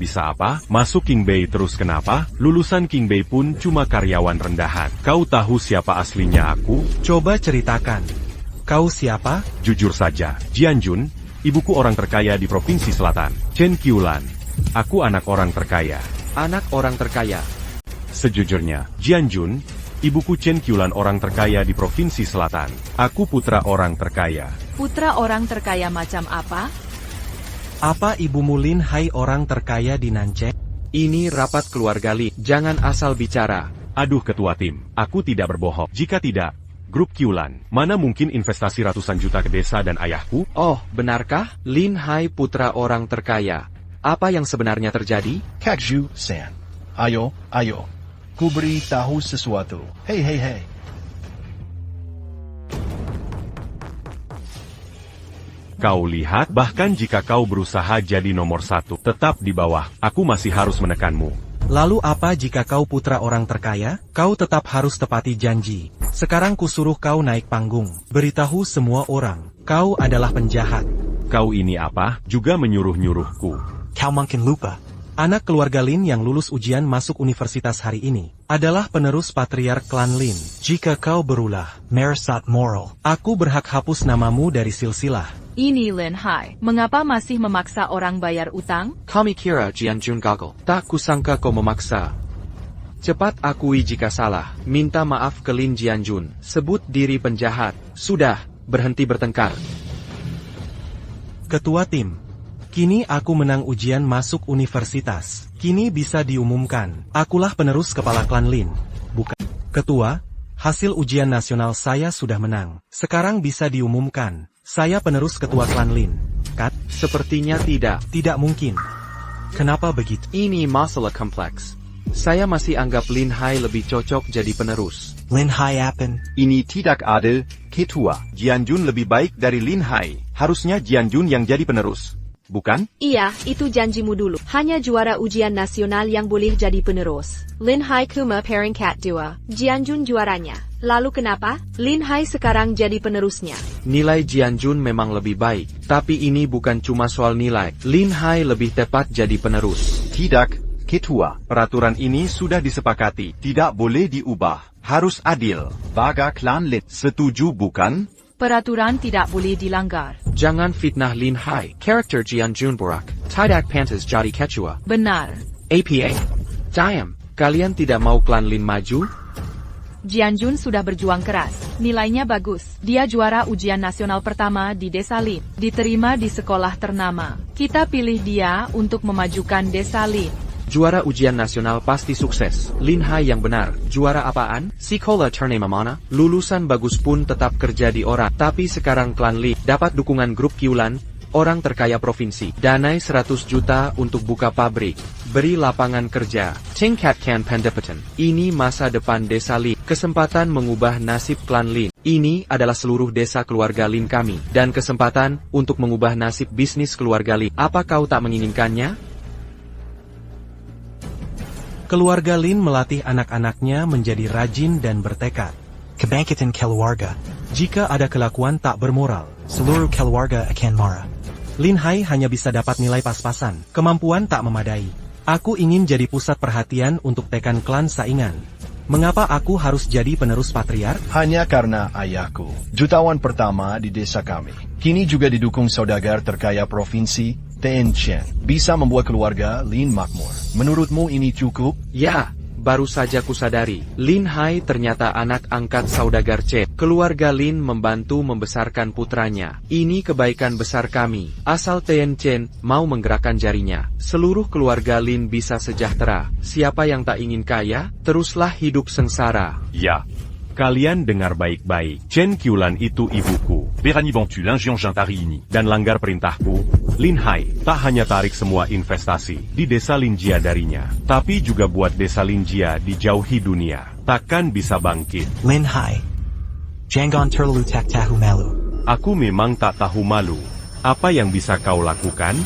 bisa apa? Masuk King Bei terus kenapa? Lulusan King Bei pun cuma karyawan rendahan. Kau tahu siapa aslinya aku? Coba ceritakan. Kau siapa? Jujur saja, Jianjun, ibuku orang terkaya di Provinsi Selatan. Chen Qiulan. Aku anak orang terkaya. Anak orang terkaya. Sejujurnya, Jianjun, ibuku Chen Qiulan orang terkaya di Provinsi Selatan. Aku putra orang terkaya. Putra orang terkaya macam apa? Apa ibumu Lin Hai orang terkaya di Nancheng? Ini rapat keluarga Li. Jangan asal bicara. Aduh ketua tim, aku tidak berbohong. Jika tidak, grup Qiulan, mana mungkin investasi ratusan juta ke desa dan ayahku? Oh, benarkah? Lin Hai putra orang terkaya. Apa yang sebenarnya terjadi? Kakju San. Ayo. Ku beri tahu sesuatu. Hei. Kau lihat, bahkan jika kau berusaha jadi nomor 1, tetap di bawah, aku masih harus menekanmu. Lalu apa jika kau putra orang terkaya? Kau tetap harus tepati janji. Sekarang kusuruh kau naik panggung. Beritahu semua orang, kau adalah penjahat. Kau ini apa? Juga menyuruh-nyuruhku. Kau mungkin lupa. Anak keluarga Lin yang lulus ujian masuk universitas hari ini adalah penerus patriark klan Lin. Jika kau berulah, meresat moral. Aku berhak hapus namamu dari silsilah. Ini Lin Hai. Mengapa masih memaksa orang bayar utang? Kami kira Jianjun gagal. Tak kusangka kau memaksa. Cepat akui jika salah. Minta maaf ke Lin Jianjun. Sebut diri penjahat. Sudah, berhenti bertengkar. Ketua tim. Kini aku menang ujian masuk universitas. Kini bisa diumumkan. Akulah penerus kepala klan Lin. Bukan. Ketua, hasil ujian nasional saya sudah menang. Sekarang bisa diumumkan. Saya penerus ketua klan Lin. Kat? Sepertinya tidak. Tidak mungkin. Kenapa begitu? Ini masalah kompleks. Saya masih anggap Lin Hai lebih cocok jadi penerus. Lin Hai Appen. Ini tidak adil, Ketua. Jianjun lebih baik dari Lin Hai. Harusnya Jianjun yang jadi penerus. Bukan? Iya, itu janjimu dulu. Hanya juara ujian nasional yang boleh jadi penerus. Lin Hai Kuma peringkat 2. Jianjun juaranya. Lalu kenapa? Lin Hai sekarang jadi penerusnya. Nilai Jianjun memang lebih baik. Tapi ini bukan cuma soal nilai. Lin Hai lebih tepat jadi penerus. Tidak, Ketua. Peraturan ini sudah disepakati. Tidak boleh diubah. Harus adil. Vaga Clan Lin. Setuju bukan? Peraturan tidak boleh dilanggar. Jangan fitnah Lin Hai. Karakter Jianjun Borak. Tidak pantas jadi ketua. Benar. APA. Diam. Kalian tidak mau klan Lin maju? Jianjun sudah berjuang keras. Nilainya bagus. Dia juara ujian nasional pertama di Desa Lin. Diterima di sekolah ternama. Kita pilih dia untuk memajukan Desa Lin. Juara ujian nasional pasti sukses. Lin Hai yang benar. Juara apaan? Sekolah ternama mana? Lulusan bagus pun tetap kerja di orang. Tapi sekarang klan Lin dapat dukungan grup Qiulan, orang terkaya provinsi. Danai 100 juta untuk buka pabrik. Beri lapangan kerja. Tingkatkan pendapatan. Ini masa depan Desa Lin. Kesempatan mengubah nasib klan Lin. Ini adalah seluruh desa keluarga Lin kami. Dan kesempatan untuk mengubah nasib bisnis keluarga Lin. Apa kau tak menginginkannya? Keluarga Lin melatih anak-anaknya menjadi rajin dan bertekad. Kebangkitan keluarga. Jika ada kelakuan tak bermoral, Seluruh keluarga akan marah. Lin Hai hanya bisa dapat nilai pas-pasan. Kemampuan tak memadai. Aku ingin jadi pusat perhatian untuk tekan klan saingan. Mengapa aku harus jadi penerus patriark? Hanya karena ayahku, jutawan pertama di desa kami. Kini juga didukung saudagar terkaya provinsi, Tian Chen. Bisa membuat keluarga Lin makmur. Menurutmu ini cukup? Ya, baru saja kusadari. Lin Hai ternyata anak angkat saudagar Chen. Keluarga Lin membantu membesarkan putranya. Ini kebaikan besar kami. Asal Tian Chen mau menggerakkan jarinya, seluruh keluarga Lin bisa sejahtera. Siapa yang tak ingin kaya, teruslah hidup sengsara. Ya. Kalian dengar baik-baik. Chen Qiulan itu ibuku. Berani Bantu l'Ingian Jintari ini. Dan langgar perintahku, Lin Hai tak hanya tarik semua investasi di desa Linjia darinya, tapi juga buat desa Linjia dijauhi dunia. Takkan bisa bangkit. Lin Hai. Jangan terlalu tak tahu malu. Aku memang tak tahu malu. Apa yang bisa kau lakukan?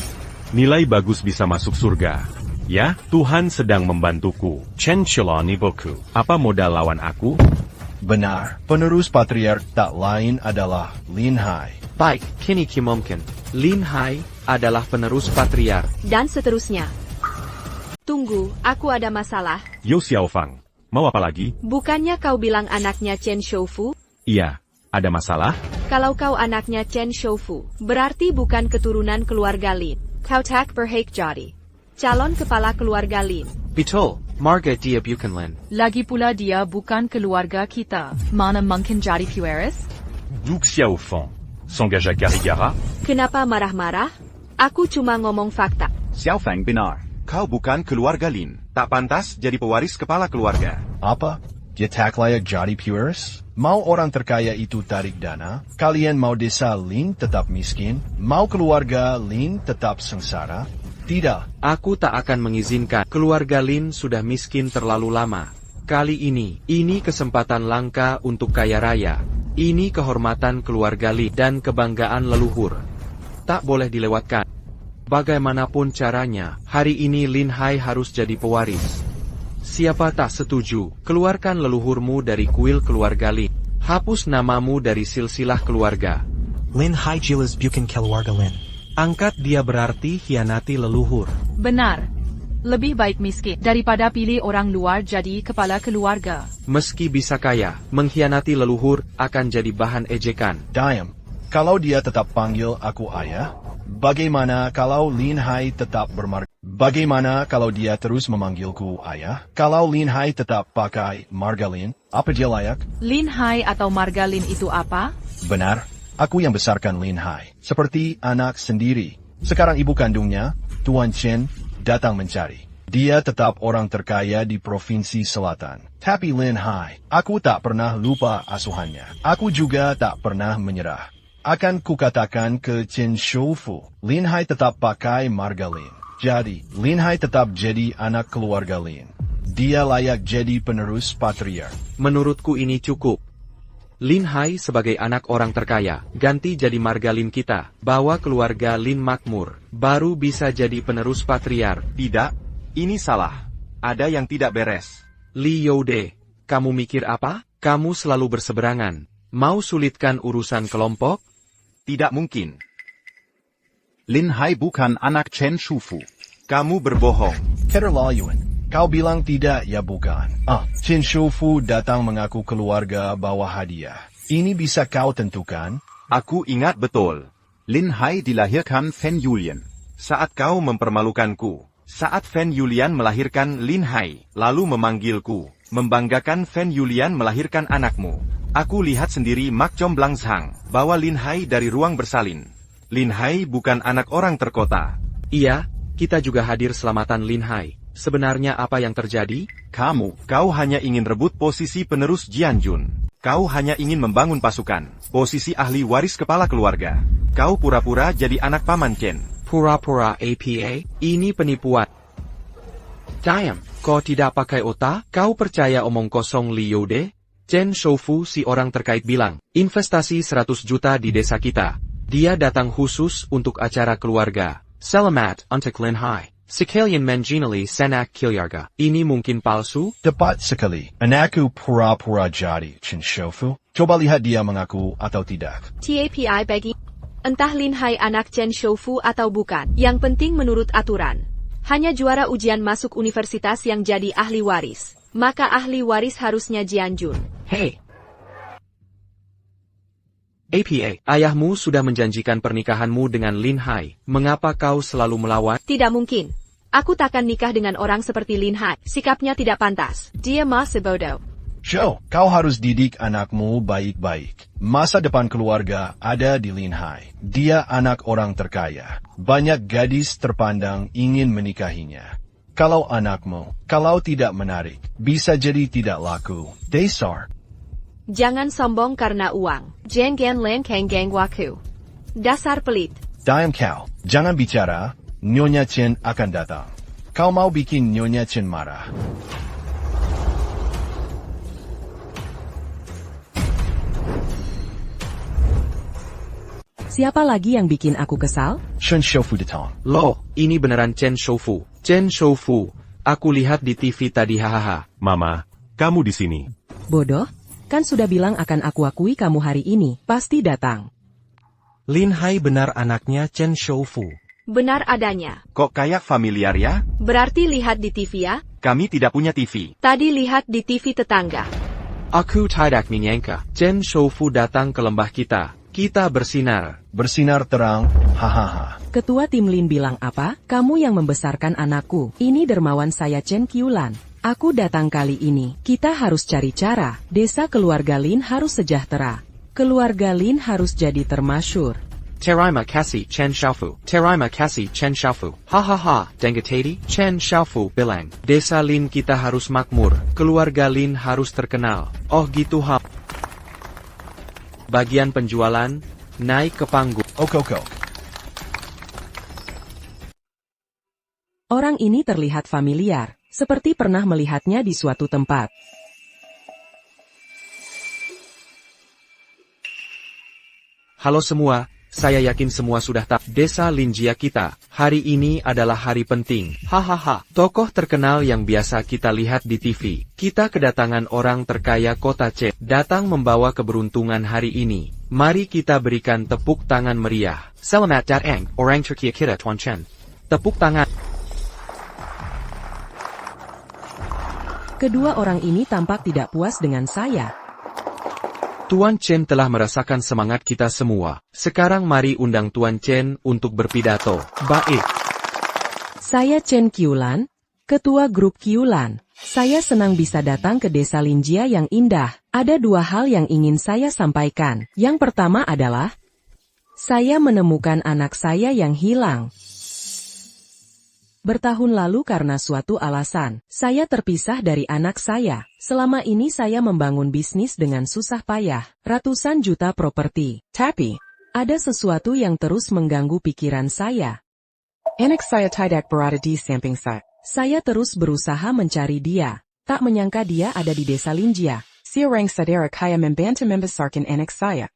Nilai bagus bisa masuk surga. Ya, Tuhan sedang membantuku. Chen Qiulan ibuku. Apa modal lawan aku? Benar, penerus patriark tak lain adalah Lin Hai. Baik, kini kimomkin. Lin Hai adalah penerus patriark. Dan seterusnya. Tunggu, aku ada masalah. Yo Xiaofang, mau apa lagi? Bukannya kau bilang anaknya Chen Shoufu? Iya, ada masalah? Kalau kau anaknya Chen Shoufu, berarti bukan keturunan keluarga Lin. Kau tak berhak jadi calon kepala keluarga Lin. Betul, marga dia bukan Lin. Lagi pula dia bukan keluarga kita. Mana mungkin jadi pewaris? Duke Xiaofang s'engage à Garigara. Kenapa marah-marah? Aku cuma ngomong fakta. Xiaofang benar. Kau bukan keluarga Lin. Tak pantas jadi pewaris kepala keluarga. Apa? Dia tak layak jadi pewaris? Mau orang terkaya itu tarik dana? Kalian mau desa Lin tetap miskin? Mau keluarga Lin tetap sengsara? Tidak. Aku tak akan mengizinkan. Keluarga Lin sudah miskin terlalu lama. Kali ini kesempatan langka untuk kaya raya. Ini kehormatan keluarga Lin dan kebanggaan leluhur. Tak boleh dilewatkan. Bagaimanapun caranya, hari ini Lin Hai harus jadi pewaris. Siapa tak setuju? Keluarkan leluhurmu dari kuil keluarga Lin. Hapus namamu dari silsilah keluarga. Lin Hai jelas bukan keluarga Lin. Angkat dia berarti hianati leluhur. Benar. Lebih baik miskin daripada pilih orang luar jadi kepala keluarga. Meski bisa kaya, mengkhianati leluhur akan jadi bahan ejekan. Diam. Kalau dia tetap panggil aku ayah, bagaimana kalau Lin Hai tetap bermarga? Bagaimana kalau dia terus memanggilku ayah? Kalau Lin Hai tetap pakai marga Lin, apa dia layak? Lin Hai atau marga Lin itu apa? Benar. Aku yang besarkan Lin Hai, seperti anak sendiri. Sekarang ibu kandungnya, Tuan Chen, datang mencari. Dia tetap orang terkaya di Provinsi Selatan. Tapi Lin Hai, aku tak pernah lupa asuhannya. Aku juga tak pernah menyerah. Akan kukatakan ke Chen Shoufu, Lin Hai tetap pakai marga Lin. Jadi, Lin Hai tetap jadi anak keluarga Lin. Dia layak jadi penerus patriark. Menurutku ini cukup. Lin Hai sebagai anak orang terkaya, ganti jadi marga Lin kita, bawa keluarga Lin makmur, baru bisa jadi penerus patriark. Tidak, ini salah. Ada yang tidak beres. Li Youde, kamu mikir apa? Kamu selalu berseberangan. Mau sulitkan urusan kelompok? Tidak mungkin. Lin Hai bukan anak Chen Shoufu. Kamu berbohong. Keterlaluan. Kau bilang tidak, ya bukan. Chen Shoufu datang mengaku keluarga bawa hadiah. Ini bisa kau tentukan? Aku ingat betul. Lin Hai dilahirkan Fan Yulian. Saat kau mempermalukanku. Saat Fan Yulian melahirkan Lin Hai, lalu memanggilku. Membanggakan Fan Yulian melahirkan anakmu. Aku lihat sendiri Mak Chom Blang Zhang, bawa Lin Hai dari ruang bersalin. Lin Hai bukan anak orang terkota. Iya, kita juga hadir selamatan Lin Hai. Sebenarnya apa yang terjadi? Kau hanya ingin rebut posisi penerus Jianjun. Kau hanya ingin membangun pasukan, posisi ahli waris kepala keluarga. Kau pura-pura jadi anak paman Chen. Pura-pura APA? Ini penipuan. Diam, kau tidak pakai otak? Kau percaya omong kosong Li Youde? Chen Shoufu si orang terkait bilang, investasi 100 juta di desa kita. Dia datang khusus untuk acara keluarga. Selamat untuk Lin Hai. Sekalian mengenali sanak keluarga. Ini mungkin palsu? Tepat sekali. Anakku pura-pura jadi Chen Shoufu. Coba lihat dia mengaku atau tidak. TAPI bagi. Entah Lin Hai anak Chen Shoufu atau bukan. Yang penting menurut aturan. Hanya juara ujian masuk universitas yang jadi ahli waris. Maka ahli waris harusnya Jianjun. Hei. APA, ayahmu sudah menjanjikan pernikahanmu dengan Lin Hai. Mengapa kau selalu melawan? Tidak mungkin. Aku takkan nikah dengan orang seperti Lin Hai. Sikapnya tidak pantas. Dia masih bodoh. Joe, kau harus didik anakmu baik-baik. Masa depan keluarga ada di Lin Hai. Dia anak orang terkaya. Banyak gadis terpandang ingin menikahinya. Kalau anakmu, kalau tidak menarik, bisa jadi tidak laku. Dasar. Jangan sombong karena uang. Jangan lengkeng geng waku. Dasar pelit. Diam kau. Jangan bicara. Nyonya Chen akan datang. Kau mau bikin Nyonya Chen marah. Siapa lagi yang bikin aku kesal? Chen Shoufu datang. Loh, ini beneran Chen Shoufu. Chen Shoufu. Aku lihat di TV tadi hahaha. Mama, kamu di sini. Bodoh? Kan sudah bilang akan aku akui kamu hari ini. Pasti datang. Lin Hai benar anaknya Chen Shoufu. Benar adanya. Kok kayak familiar ya? Berarti lihat di TV ya? Kami tidak punya TV. Tadi lihat di TV tetangga. Aku tidak menyangka. Chen Shoufu datang ke lembah kita. Kita bersinar. Bersinar terang, hahaha. Ketua tim Lin bilang apa? Kamu yang membesarkan anakku. Ini dermawan saya Chen Qiulan. Aku datang kali ini. Kita harus cari cara. Desa keluarga Lin harus sejahtera. Keluarga Lin harus jadi termasyur. Terima kasih Chen Shoufu. Terima kasih Chen Shoufu. Hahaha, dengetadi? Chen Shoufu bilang, desa Lin kita harus makmur. Keluarga Lin harus terkenal. Oh gitu ha. Bagian penjualan, naik ke panggung. Ok. Orang ini terlihat familiar, seperti pernah melihatnya di suatu tempat. Halo semua, saya yakin semua sudah tahu. Desa Linjia kita, hari ini adalah hari penting. Hahaha, tokoh terkenal yang biasa kita lihat di TV. Kita kedatangan orang terkaya kota Chen, datang membawa keberuntungan hari ini. Mari kita berikan tepuk tangan meriah. Selamat datang, orang Turki kita Tuan Chen. Tepuk tangan. Kedua orang ini tampak tidak puas dengan saya. Tuan Chen telah merasakan semangat kita semua. Sekarang mari undang Tuan Chen untuk berpidato. Baik. Saya Chen Qiulan, Ketua Grup Qiulan. Saya senang bisa datang ke desa Linjia yang indah. Ada dua hal yang ingin saya sampaikan. Yang pertama adalah, saya menemukan anak saya yang hilang. Bertahun lalu karena suatu alasan, saya terpisah dari anak saya. Selama ini saya membangun bisnis dengan susah payah, ratusan juta properti. Tapi, ada sesuatu yang terus mengganggu pikiran saya. Anak saya tidak berada di samping saya. Saya terus berusaha mencari dia. Tak menyangka dia ada di desa Linjia. Seorang saudara kaya membantu membesarkan anak saya.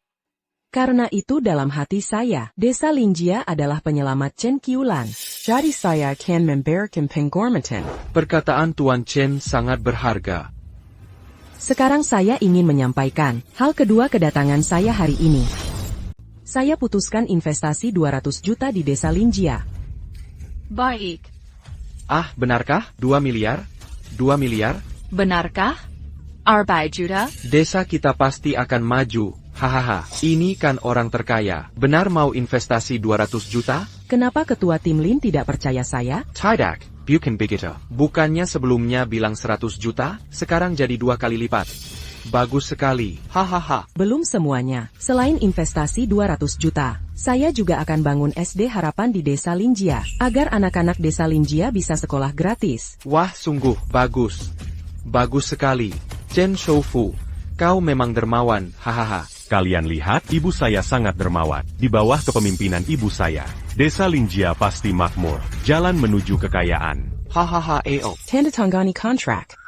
Karena itu dalam hati saya, desa Linjia adalah penyelamat Chen Qiulan. Jadi saya akan memberikan penghormatan. Perkataan Tuan Chen sangat berharga. Sekarang saya ingin menyampaikan hal kedua kedatangan saya hari ini. Saya putuskan investasi 200 juta di desa Linjia. Baik. Ah, benarkah? 2 miliar? 2 miliar? Benarkah? Arbai juta? Desa kita pasti akan maju. Hahaha, ini kan orang terkaya. Benar mau investasi 200 juta? Kenapa ketua tim Lin tidak percaya saya? Tidak, bukan begitu. Bukannya sebelumnya bilang 100 juta, sekarang jadi 2 kali lipat. Bagus sekali, hahaha. Belum semuanya. Selain investasi 200 juta, saya juga akan bangun SD Harapan di desa Linjia, agar anak-anak desa Linjia bisa sekolah gratis. Wah, sungguh bagus. Bagus sekali. Chen Shoufu, kau memang dermawan, hahaha. Kalian lihat, ibu saya sangat dermawan. Di bawah kepemimpinan ibu saya, desa Linjia pasti makmur. Jalan menuju kekayaan. Hahaha, eo. Tanda tangani kontrak.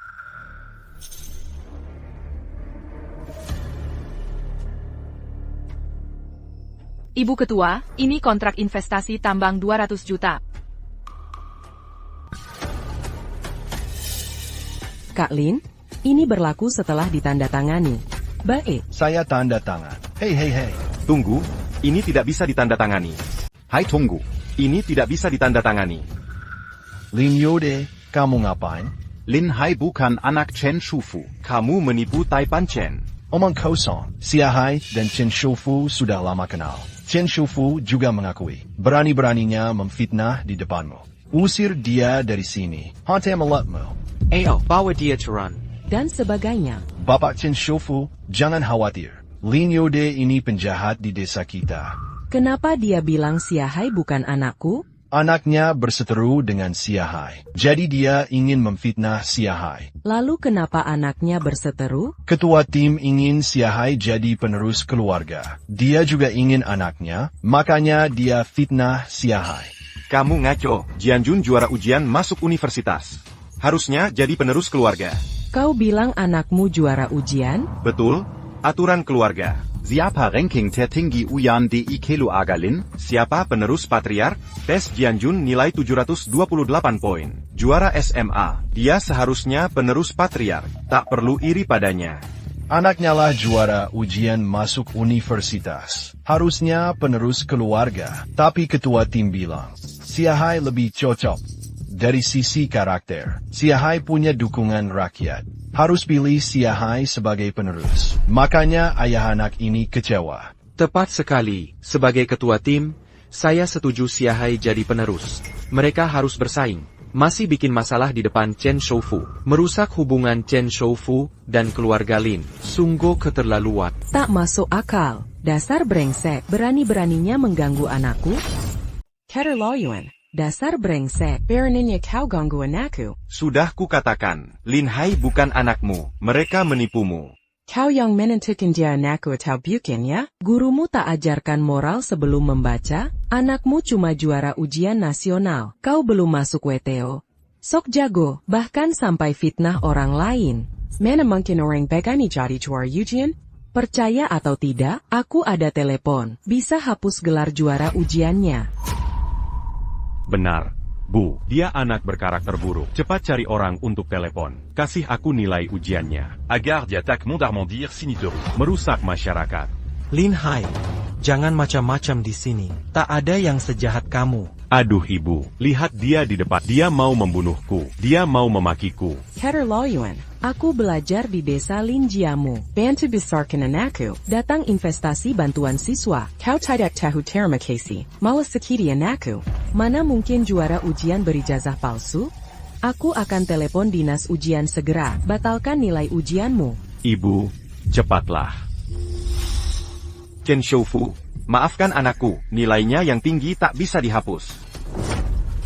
Ibu Ketua, ini kontrak investasi tambang 200 juta. Kak Lin, ini berlaku setelah ditandatangani. Baik. Saya tanda tangan. Hei. Tunggu, ini tidak bisa ditandatangani. Hai tunggu. Ini tidak bisa ditandatangani. Lin Yode, kamu ngapain? Lin Hai bukan anak Chen Shufu. Kamu menipu Taipan Chen. Omong kosong. Xia Hai dan Chen Shufu sudah lama kenal. Chen Shufu juga mengakui, berani-beraninya memfitnah di depanmu. Usir dia dari sini. Hantai mulutmu. Eo, bawa dia turun. Dan sebagainya. Bapak Chen Shufu, jangan khawatir. Lin Yode ini penjahat di desa kita. Kenapa dia bilang Xia Hai bukan anakku? Anaknya berseteru dengan Xia Hai. Jadi dia ingin memfitnah Xia Hai. Lalu kenapa anaknya berseteru? Ketua tim ingin Xia Hai jadi penerus keluarga. Dia juga ingin anaknya, makanya dia fitnah Xia Hai. Kamu ngaco, Jianjun juara ujian masuk universitas. Harusnya jadi penerus keluarga. Kau bilang anakmu juara ujian? Betul, aturan keluarga. Siapa ranking tertinggi Uyan di Ikelu Agalin? Siapa penerus patriark? Tes Jianjun nilai 728 poin. Juara SMA, dia seharusnya penerus patriark. Tak perlu iri padanya. Anaknya lah juara ujian masuk universitas. Harusnya penerus keluarga. Tapi ketua tim bilang, Xia Hai lebih cocok. Dari sisi karakter, Xia Hai punya dukungan rakyat. Harus pilih Xia Hai sebagai penerus. Makanya ayah anak ini kecewa. Tepat sekali, sebagai ketua tim, saya setuju Xia Hai jadi penerus. Mereka harus bersaing. Masih bikin masalah di depan Chen Shoufu. Merusak hubungan Chen Shoufu dan keluarga Lin. Sungguh keterlaluan. Tak masuk akal. Dasar brengsek, berani-beraninya mengganggu anakku? Keterlaluan. Dasar brengsek, beraninya kau ganggu anakku. Sudah kukatakan, Lin Hai bukan anakmu, mereka menipumu. Kau yang menentukan dia anakku atau bukan ya? Gurumu tak ajarkan moral sebelum membaca? Anakmu cuma juara ujian nasional, kau belum masuk WTO. Sok jago, bahkan sampai fitnah orang lain. Mana mungkin orang begini jadi juara ujian? Percaya atau tidak, aku ada telepon, bisa hapus gelar juara ujiannya. Benar, Bu. Dia anak berkarakter buruk. Cepat cari orang untuk telepon. Kasih aku nilai ujiannya. Agarde attaque Mont d'Armandir Siniteru. Merusak masyarakat. Lin Hai, jangan macam-macam di sini. Tak ada yang sejahat kamu. Aduh ibu, lihat dia di depan. Dia mau membunuhku. Dia mau memakiku. Keterlaluan. Aku belajar di desa Linjiamu. Bantu besarkan anakku. Datang investasi bantuan siswa. Kau tidak tahu terima kasih. Malah sakiti anakku. Mana mungkin juara ujian berijazah palsu? Aku akan telepon dinas ujian segera. Batalkan nilai ujianmu. Ibu, cepatlah. Chen Shoufu, maafkan anakku, nilainya yang tinggi tak bisa dihapus.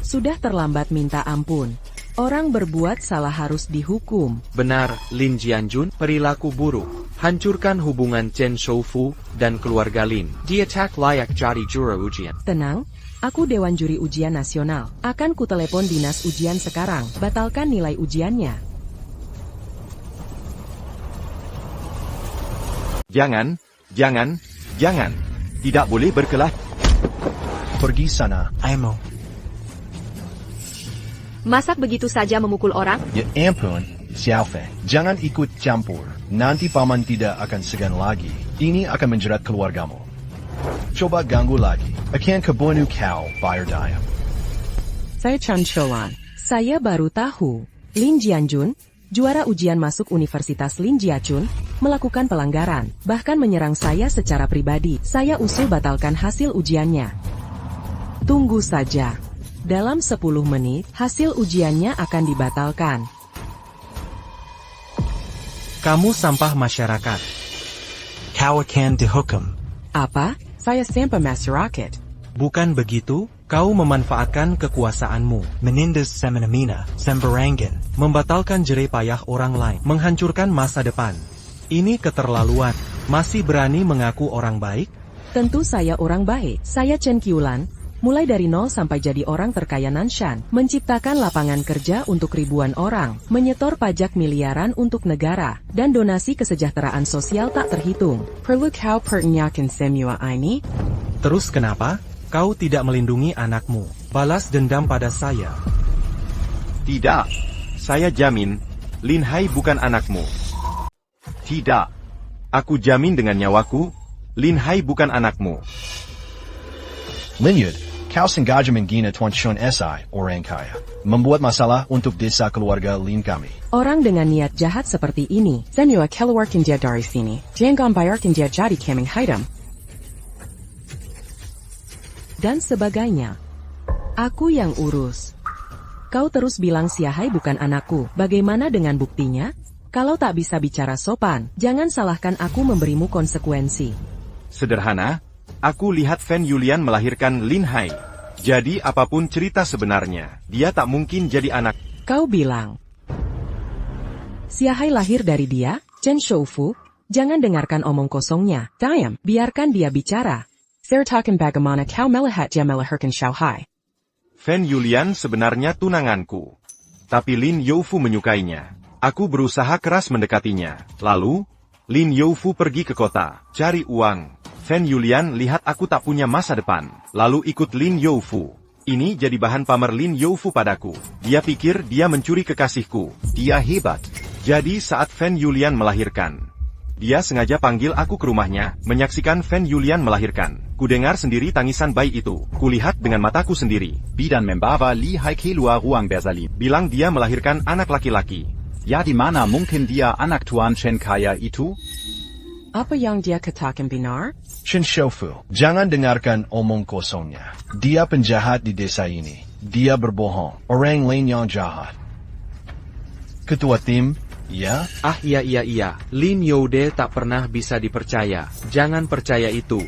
Sudah terlambat minta ampun. Orang berbuat salah harus dihukum. Benar, Lin Jianjun, perilaku buruk. Hancurkan hubungan Chen Shoufu dan keluarga Lin. Dia tak layak jadi juru ujian. Tenang, aku Dewan Juri Ujian Nasional. Akan kutelepon dinas ujian sekarang. Batalkan nilai ujiannya. Jangan. Tidak boleh berkelah. Pergi sana. Aimo. Masak begitu saja memukul orang? Ya ampun, Xiaofeng. Jangan ikut campur. Nanti paman tidak akan segan lagi. Ini akan menjerat keluargamu. Coba ganggu lagi. Akan kebunuh kau, bayar dayam. Saya Chan Sholan. Saya baru tahu. Lin Jianjun, juara ujian masuk Universitas Lin Jiachun, melakukan pelanggaran, bahkan menyerang saya secara pribadi. Saya usul batalkan hasil ujiannya. Tunggu saja. Dalam 10 menit, hasil ujiannya akan dibatalkan. Kamu sampah masyarakat. Kau akan dihukum. Apa? Saya sampah masyarakat. Bukan begitu, kau memanfaatkan kekuasaanmu. Menindas semena-mena, sembarangan. Membatalkan jerih payah orang lain. Menghancurkan masa depan. Ini keterlaluan. Masih berani mengaku orang baik? Tentu saya orang baik. Saya Chen Qiulan. Mulai dari nol sampai jadi orang terkaya Nanshan, menciptakan lapangan kerja untuk ribuan orang, menyetor pajak miliaran untuk negara, dan donasi kesejahteraan sosial tak terhitung. Perlu kau pertanyakan semua ini? Terus kenapa? Kau tidak melindungi anakmu. Balas dendam pada saya. Tidak. Saya jamin, Lin Hai bukan anakmu. Tidak. Aku jamin dengan nyawaku, Lin Hai bukan anakmu. Lin Yud, kau sengaja menghina Tuan Shun SI, orang kaya. Membuat masalah untuk desa keluarga Lin kami. Orang dengan niat jahat seperti ini, semua keluarkan dia dari sini. Jangan bayarkan dia jadi kambing hitam. Dan sebagainya. Aku yang urus. Kau terus bilang Xiahai bukan anakku. Bagaimana dengan buktinya? Kalau tak bisa bicara sopan, jangan salahkan aku memberimu konsekuensi. Sederhana, aku lihat Fan Yulian melahirkan Lin Hai. Jadi apapun cerita sebenarnya, dia tak mungkin jadi anak. Kau bilang Xiahai lahir dari dia, Chen Shoufu. Jangan dengarkan omong kosongnya. Diam, biarkan dia bicara. Sertakan bagaimana kau melihat dia melahirkan Xiahai. Fan Yulian sebenarnya tunanganku. Tapi Lin Youfu menyukainya. Aku berusaha keras mendekatinya. Lalu, Lin Youfu pergi ke kota, cari uang. Fan Yulian lihat aku tak punya masa depan, lalu ikut Lin Youfu. Ini jadi bahan pamer Lin Youfu padaku. Dia pikir dia mencuri kekasihku. Dia hebat. Jadi saat Fan Yulian melahirkan, dia sengaja panggil aku ke rumahnya, menyaksikan Fan Yulian melahirkan. Kudengar sendiri tangisan bayi itu. Kulihat dengan mataku sendiri. Bidan membawa Li Hai keluar ruang bersalin. Bilang dia melahirkan anak laki-laki. Ya di mana mungkin dia anak Tuan Chen kaya itu? Apa yang dia katakan benar? Chen Shoufu, jangan dengarkan omong kosongnya. Dia penjahat di desa ini. Dia berbohong. Orang lain yang jahat. Ketua tim, ya? Ah iya. Lin Youde tak pernah bisa dipercaya. Jangan percaya itu.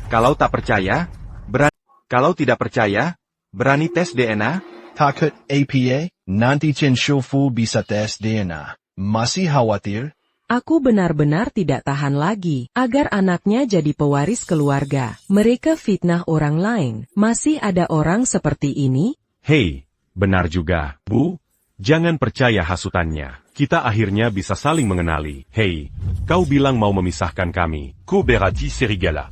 Kalau tak percaya, berani. Kalau tidak percaya, berani tes DNA? Takut APA? Nanti Chen Shoufu bisa tes DNA. Masih khawatir? Aku benar-benar tidak tahan lagi, agar anaknya jadi pewaris keluarga. Mereka fitnah orang lain. Masih ada orang seperti ini? Hei, benar juga, Bu. Jangan percaya hasutannya. Kita akhirnya bisa saling mengenali. Hei, kau bilang mau memisahkan kami. Ko berarti serigala.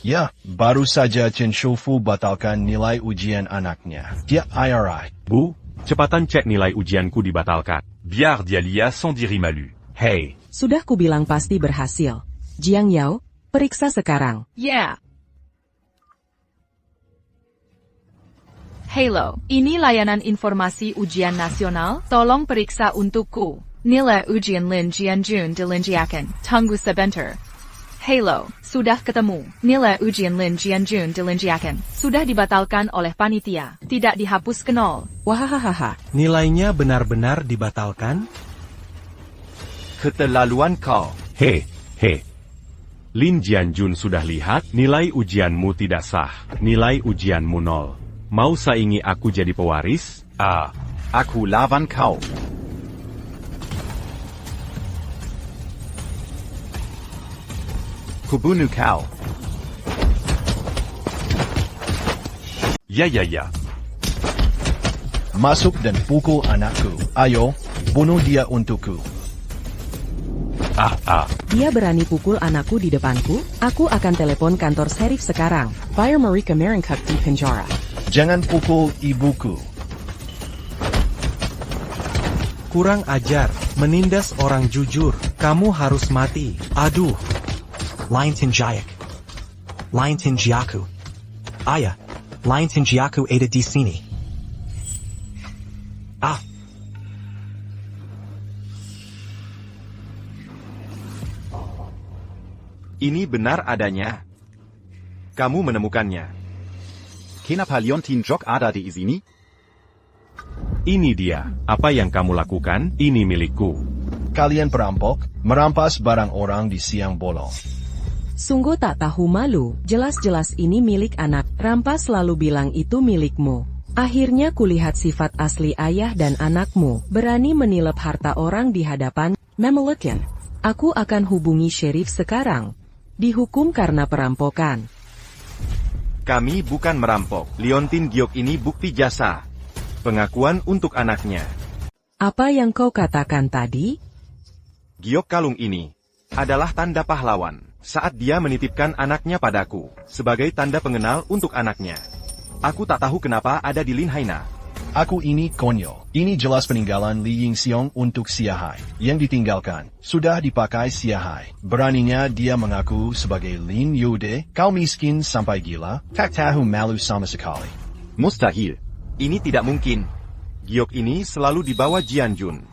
Ya, baru saja Chen Shoufu batalkan nilai ujian anaknya. Dia IRI. Bu, cepatan cek nilai ujianku dibatalkan. Biar dia lihat sans diri malu. Hei. Sudah kubilang pasti berhasil. Jiang Yao, periksa sekarang. Yeah. Halo, ini layanan informasi ujian nasional. Tolong periksa untukku. Nilai ujian Lin Jianjun dilinjiakan. Tunggu sebentar. Halo, sudah ketemu. Nilai ujian Lin Jianjun dilinjiakan. Sudah dibatalkan oleh panitia. Tidak dihapus ke nol. Wahahaha. Nilainya benar-benar dibatalkan? Keterlaluan kau. He. Lin Jianjun sudah lihat, nilai ujianmu tidak sah. Nilai ujianmu 0. Mau saingi aku jadi pewaris? Aku lawan kau. Kubunuh kau. Ya. Masuk dan pukul anakku. Ayo, bunuh dia untukku. Dia berani pukul anakku di depanku? Aku akan telepon kantor sheriff sekarang. Fire mereka merangkap di penjara. Jangan pukul ibuku. Kurang ajar, menindas orang jujur. Kamu harus mati. Aduh. Lion Tinjayak. Lion Tinjaku. Ayah. Lion Tinjaku ada di sini. Ini benar adanya. Kamu menemukannya. Kenapa Lion Tinjak ada di sini? Ini dia. Apa yang kamu lakukan? Ini milikku. Kalian perampok, merampas barang orang di siang bolong. Sungguh tak tahu malu, jelas-jelas ini milik anak, rampas lalu bilang itu milikmu. Akhirnya kulihat sifat asli ayah dan anakmu, berani menilep harta orang di hadapan Mamelukin. Aku akan hubungi sheriff sekarang. Dihukum karena perampokan. Kami bukan merampok. Liontin Giok ini bukti jasa. Pengakuan untuk anaknya. Apa yang kau katakan tadi? Giok kalung ini adalah tanda pahlawan saat dia menitipkan anaknya padaku sebagai tanda pengenal untuk anaknya. Aku tak tahu kenapa ada di Lin Haina. Aku ini konyol. Ini jelas peninggalan Li Yingxiong untuk Siahai. Yang ditinggalkan, sudah dipakai Siahai. Beraninya dia mengaku sebagai Lin Youde. Kau miskin sampai gila, tak tahu malu sama sekali. Mustahil. Ini tidak mungkin. Giok ini selalu dibawa Jianjun.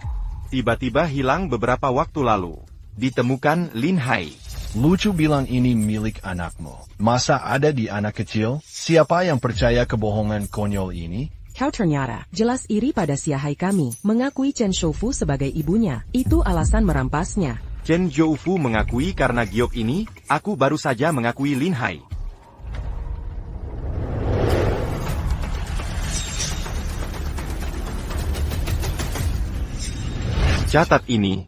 Tiba-tiba hilang beberapa waktu lalu. Ditemukan Lin Hai. Lucu bilang ini milik anakmu. Masa ada di anak kecil? Siapa yang percaya kebohongan konyol ini? Kau ternyata jelas iri pada Siahai kami, mengakui Chen Shoufu sebagai ibunya. Itu alasan merampasnya. Chen Shoufu mengakui karena Giok ini, aku baru saja mengakui Lin Hai. Catat ini.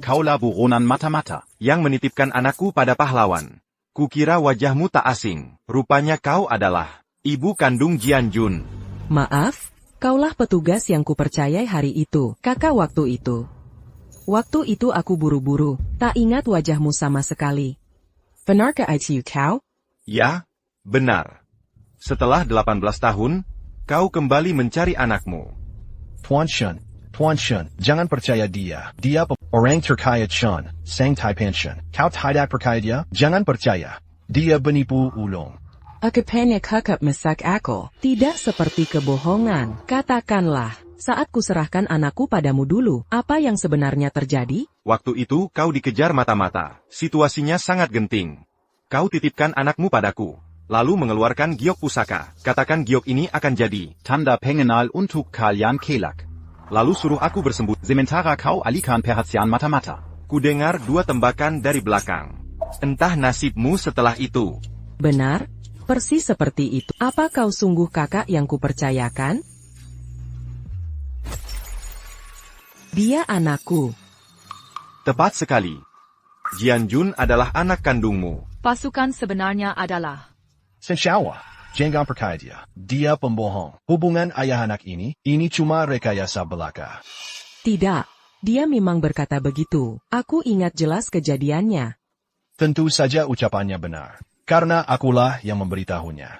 Kaulah buronan mata-mata. Yang menitipkan anakku pada pahlawan. Kukira wajahmu tak asing. Rupanya kau adalah ibu kandung Jianjun. Maaf, kaulah petugas yang kupercayai hari itu, kakak waktu itu. Waktu itu aku buru-buru, tak ingat wajahmu sama sekali. Benarkah itu kau? Ya, benar. Setelah 18 tahun, kau kembali mencari anakmu. Tuan Shen, jangan percaya dia. Dia orang terkaya Shen, Sang Taipan Shen. Kau tidak percaya dia? Jangan percaya. Dia penipu ulung. Akapanya kakak mesak akal, tidak seperti kebohongan. Katakanlah, saat kuserahkan anakku padamu dulu, apa yang sebenarnya terjadi? Waktu itu kau dikejar mata-mata. Situasinya sangat genting. Kau titipkan anakmu padaku. Lalu mengeluarkan giok pusaka. Katakan giok ini akan jadi tanda pengenal untuk kalian kelak. Lalu suruh aku bersembunyi. Sementara kau alihkan perhatian mata-mata. Kudengar 2 tembakan dari belakang. Entah nasibmu setelah itu. Benar? Persis seperti itu. Apa kau sungguh kakak yang kupercayakan? Dia anakku. Tepat sekali. Jianjun adalah anak kandungmu. Pasukan sebenarnya adalah Senshawa, jangan percaya dia. Dia pembohong. Hubungan ayah anak ini cuma rekayasa belaka. Tidak, dia memang berkata begitu. Aku ingat jelas kejadiannya. Tentu saja ucapannya benar. Karena akulah yang memberitahunya.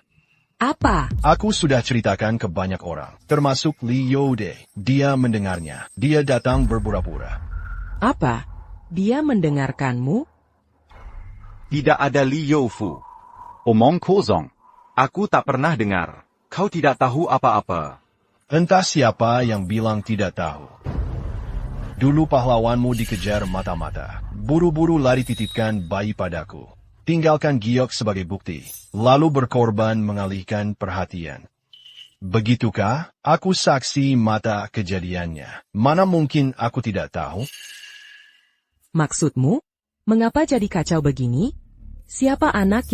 Apa? Aku sudah ceritakan ke banyak orang, termasuk Li Youde. Dia mendengarnya. Dia datang berpura-pura. Apa? Dia mendengarkanmu? Tidak ada Li Youfu. Omong kosong. Aku tak pernah dengar. Kau tidak tahu apa-apa. Entah siapa yang bilang tidak tahu. Dulu pahlawanmu dikejar mata-mata. Buru-buru lari titipkan bayi padaku. Tinggalkan giok sebagai bukti, lalu berkorban mengalihkan perhatian. Begitukah? Aku saksi mata kejadiannya. Mana mungkin aku tidak tahu? Maksudmu? Mengapa jadi kacau begini? Siapa anak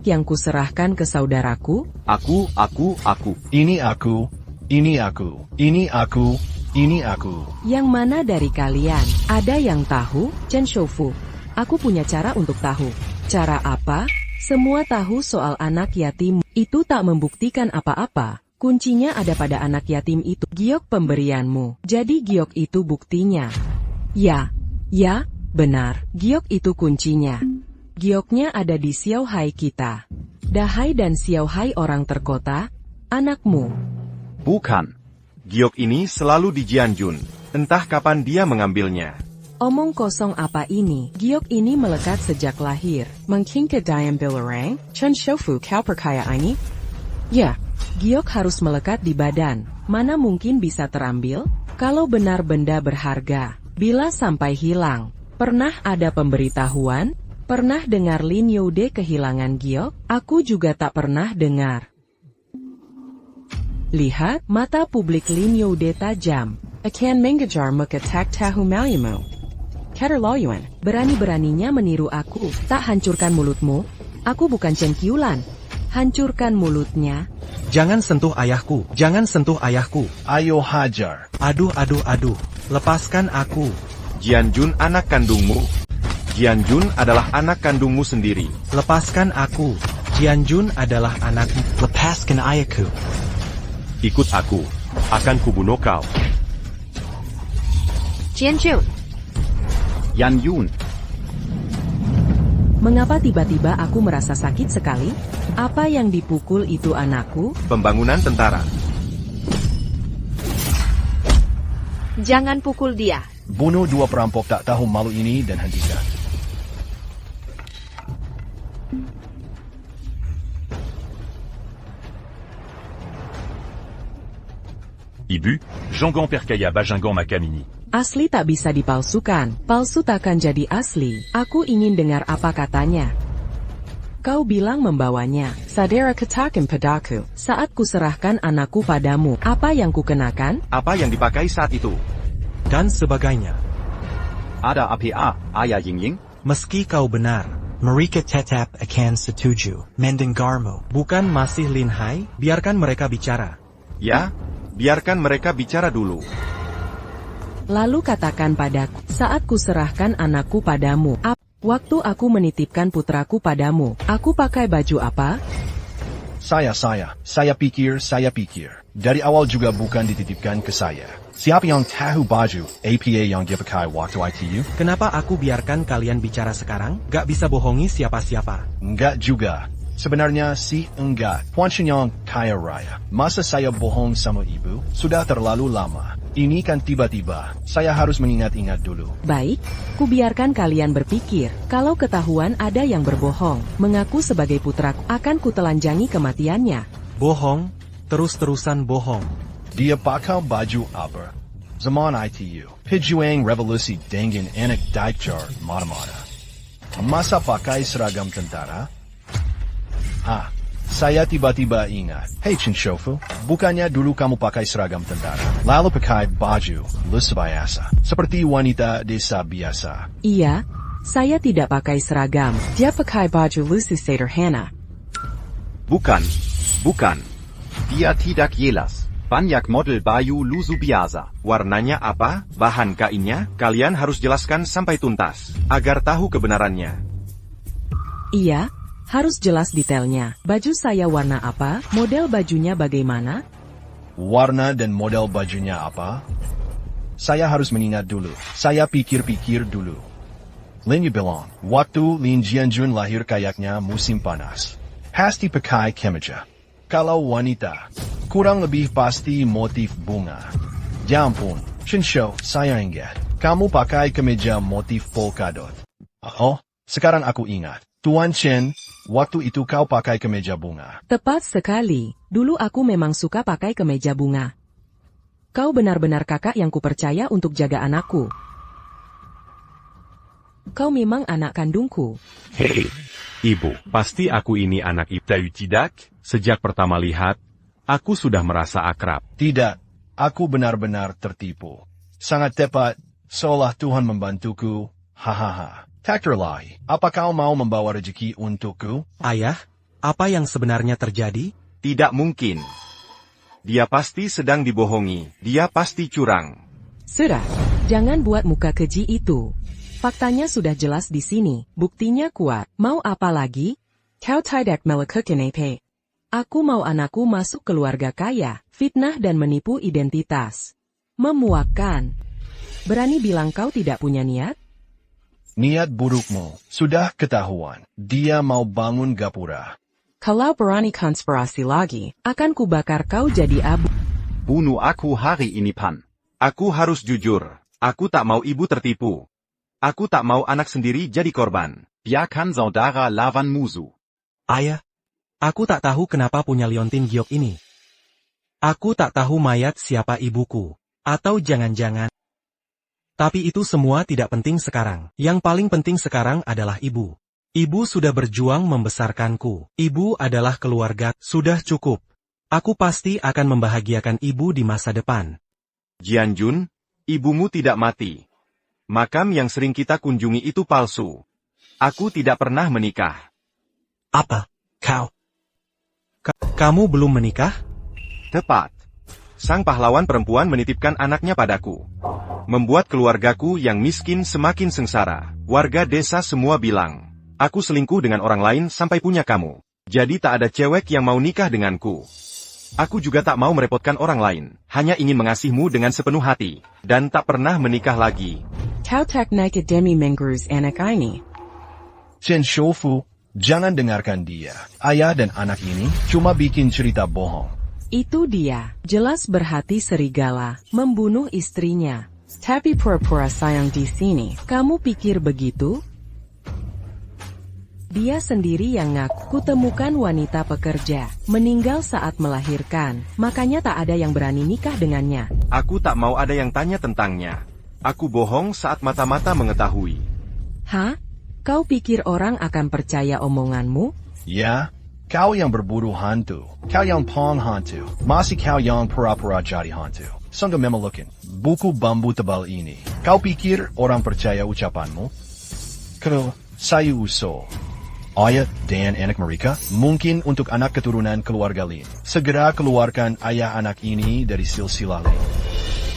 yang kuserahkan ke saudaraku? Aku. Ini aku. Yang mana dari kalian? Ada yang tahu? Chen Shoufu. Aku punya cara untuk tahu. Cara apa? Semua tahu soal anak yatim. Itu tak membuktikan apa-apa. Kuncinya ada pada anak yatim itu. Giok pemberianmu. Jadi giok itu buktinya. Ya, benar. Giok itu kuncinya. Gioknya ada di Xiao Hai kita. Dahai dan Xiao Hai orang terkota. Anakmu. Bukan. Giok ini selalu di Jianjun. Entah kapan dia mengambilnya. Omong kosong apa ini? Giok ini melekat sejak lahir. Mungkin ke diambil orang? Chen Shoufu kau perkaya ini? Ya, giok harus melekat di badan. Mana mungkin bisa terambil? Kalau benar benda berharga. Bila sampai hilang. Pernah ada pemberitahuan? Pernah dengar Lin Youde kehilangan giok? Aku juga tak pernah dengar. Lihat, mata publik Lin Youde tajam. Akan mengejar mengetak tahu malumu. Keterlaluan, berani-beraninya meniru aku. Tak hancurkan mulutmu. Aku bukan Chen Qiulan. Hancurkan mulutnya. Jangan sentuh ayahku. Ayo hajar. Aduh. Lepaskan aku. Jianjun anak kandungmu. Jianjun adalah anak kandungmu sendiri. Lepaskan aku. Jianjun adalah anakmu. Lepaskan ayahku. Ikut aku. Akan kubunuh kau. Jianjun. Yan Yun. Mengapa tiba-tiba aku merasa sakit sekali? Apa yang dipukul itu anakku? Pembangunan tentara. Jangan pukul dia. Bunuh 2 perampok tak tahu malu ini dan hentikan. Ibu, Jangan Perkaya Bajingan Makamini. Asli tak bisa dipalsukan. Palsu takkan jadi asli. Aku ingin dengar apa katanya. Kau bilang membawanya. Sadera katakan padaku. Saat kuserahkan anakku padamu, apa yang kukenakan? Apa yang dipakai saat itu? Dan sebagainya. Ada APA, Ayah Ying. Meski kau benar. Mereka tetap akan setuju mendengarmu. Bukan masih Lin Hai? Biarkan mereka bicara. Ya, biarkan mereka bicara dulu. Lalu katakan padaku, saat kuserahkan anakku padamu, waktu aku menitipkan putraku padamu, aku pakai baju apa? Saya pikir. Dari awal juga bukan dititipkan ke saya. Siapa yang tahu baju APA yang dia pakai waktu ITU? Kenapa aku biarkan kalian bicara sekarang? Gak bisa bohongi siapa-siapa. Enggak juga. Sebenarnya sih enggak. Puan Shenyang kaya raya. Masa saya bohong sama ibu? Sudah terlalu lama. Ini kan tiba-tiba. Saya harus mengingat-ingat dulu. Baik, kubiarkan kalian berpikir. Kalau ketahuan ada yang berbohong, mengaku sebagai putraku, akan kutelanjangi kematiannya. Bohong, terus-terusan bohong. Dia pakai baju apa? Zaman ITU. Pejuang revolusi dengan anak daikjar mata-mata. Masa pakai seragam tentara? Saya tiba-tiba ingat. Hei Chen Shoufu, bukannya dulu kamu pakai seragam tentara, lalu pakai baju lusa biasa, seperti wanita desa biasa? Iya, saya tidak pakai seragam. Dia pakai baju lusa sederhana. Bukan. Dia tidak jelas. Banyak model baju lusu biasa. Warnanya apa? Bahan kainnya? Kalian harus jelaskan sampai tuntas, agar tahu kebenarannya. Iya, harus jelas detailnya. Baju saya warna apa? Model bajunya bagaimana? Warna dan model bajunya apa? Saya harus mengingat dulu. Saya pikir-pikir dulu. Lin Yu bilang, waktu Lin Jianjun lahir kayaknya musim panas. Pasti pakai kemeja. Kalau wanita, kurang lebih pasti motif bunga. Ya ampun, Chen Shou, saya ingat. Kamu pakai kemeja motif polkadot. Oh, sekarang aku ingat. Tuan Chen, waktu itu kau pakai kemeja bunga. Tepat sekali. Dulu aku memang suka pakai kemeja bunga. Kau benar-benar kakak yang kupercaya untuk jaga anakku. Kau memang anak kandungku. Hei, ibu, pasti aku ini anak ibu. Tahu tidak? Sejak pertama lihat, aku sudah merasa akrab. Tidak, aku benar-benar tertipu. Sangat tepat, seolah Tuhan membantuku. Hahaha. Tak terlahi, apa kau mau membawa rezeki untukku? Ayah, apa yang sebenarnya terjadi? Tidak mungkin. Dia pasti sedang dibohongi. Dia pasti curang. Sudah, jangan buat muka keji itu. Faktanya sudah jelas di sini, buktinya kuat. Mau apa lagi? Kau tidak melakukan apa? Aku mau anakku masuk keluarga kaya, fitnah dan menipu identitas. Memuakkan. Berani bilang kau tidak punya niat? Niat burukmu sudah ketahuan. Dia mau bangun gapura. Kalau berani konspirasi lagi, akan kubakar kau jadi abu. Bunuh aku hari ini, Pan. Aku harus jujur. Aku tak mau ibu tertipu. Aku tak mau anak sendiri jadi korban. Biarkan saudara lawan musuh. Ayah, aku tak tahu kenapa punya liontin giok ini. Aku tak tahu mayat siapa ibuku. Atau jangan-jangan. Tapi itu semua tidak penting sekarang. Yang paling penting sekarang adalah ibu. Ibu sudah berjuang membesarkanku. Ibu adalah keluarga. Sudah cukup. Aku pasti akan membahagiakan ibu di masa depan. Jianjun, ibumu tidak mati. Makam yang sering kita kunjungi itu palsu. Aku tidak pernah menikah. Apa? Kau? Kamu belum menikah? Tepat. Sang pahlawan perempuan menitipkan anaknya padaku. Membuat keluargaku yang miskin semakin sengsara. Warga desa semua bilang, aku selingkuh dengan orang lain sampai punya kamu. Jadi tak ada cewek yang mau nikah denganku. Aku juga tak mau merepotkan orang lain. Hanya ingin mengasihimu dengan sepenuh hati. Dan tak pernah menikah lagi. Kau tak naik demi mengurus anak ini. Chen Shoufu, jangan dengarkan dia. Ayah dan anak ini cuma bikin cerita bohong. Itu dia, jelas berhati serigala, membunuh istrinya. Tapi pura-pura sayang di sini. Kamu pikir begitu? Dia sendiri yang ngaku. Kutemukan wanita pekerja, meninggal saat melahirkan. Makanya tak ada yang berani nikah dengannya. Aku tak mau ada yang tanya tentangnya. Aku bohong saat mata-mata mengetahui. Hah? Kau pikir orang akan percaya omonganmu? Ya, kau yang berburu hantu. Kau yang pong hantu. Masih kau yang pura-pura jadi hantu. Sungguh memelukin. Buku bambu tebal ini. Kau pikir orang percaya ucapanmu? Kalau saya usul. Ayah dan anak mereka, mungkin untuk anak keturunan keluarga Lin. Segera keluarkan ayah anak ini dari silsilah Lin.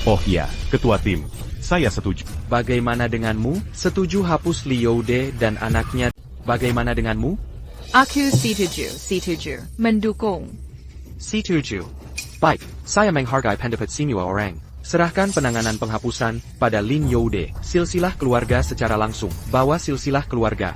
Oh iya, ketua tim. Saya setuju. Bagaimana denganmu? Setuju hapus Liu De dan anaknya. Bagaimana denganmu? Aku setuju. Mendukung. Setuju. Baik, saya menghargai pendapat semua orang. Serahkan penanganan penghapusan pada Lin Youde, silsilah keluarga secara langsung. Bawa silsilah keluarga.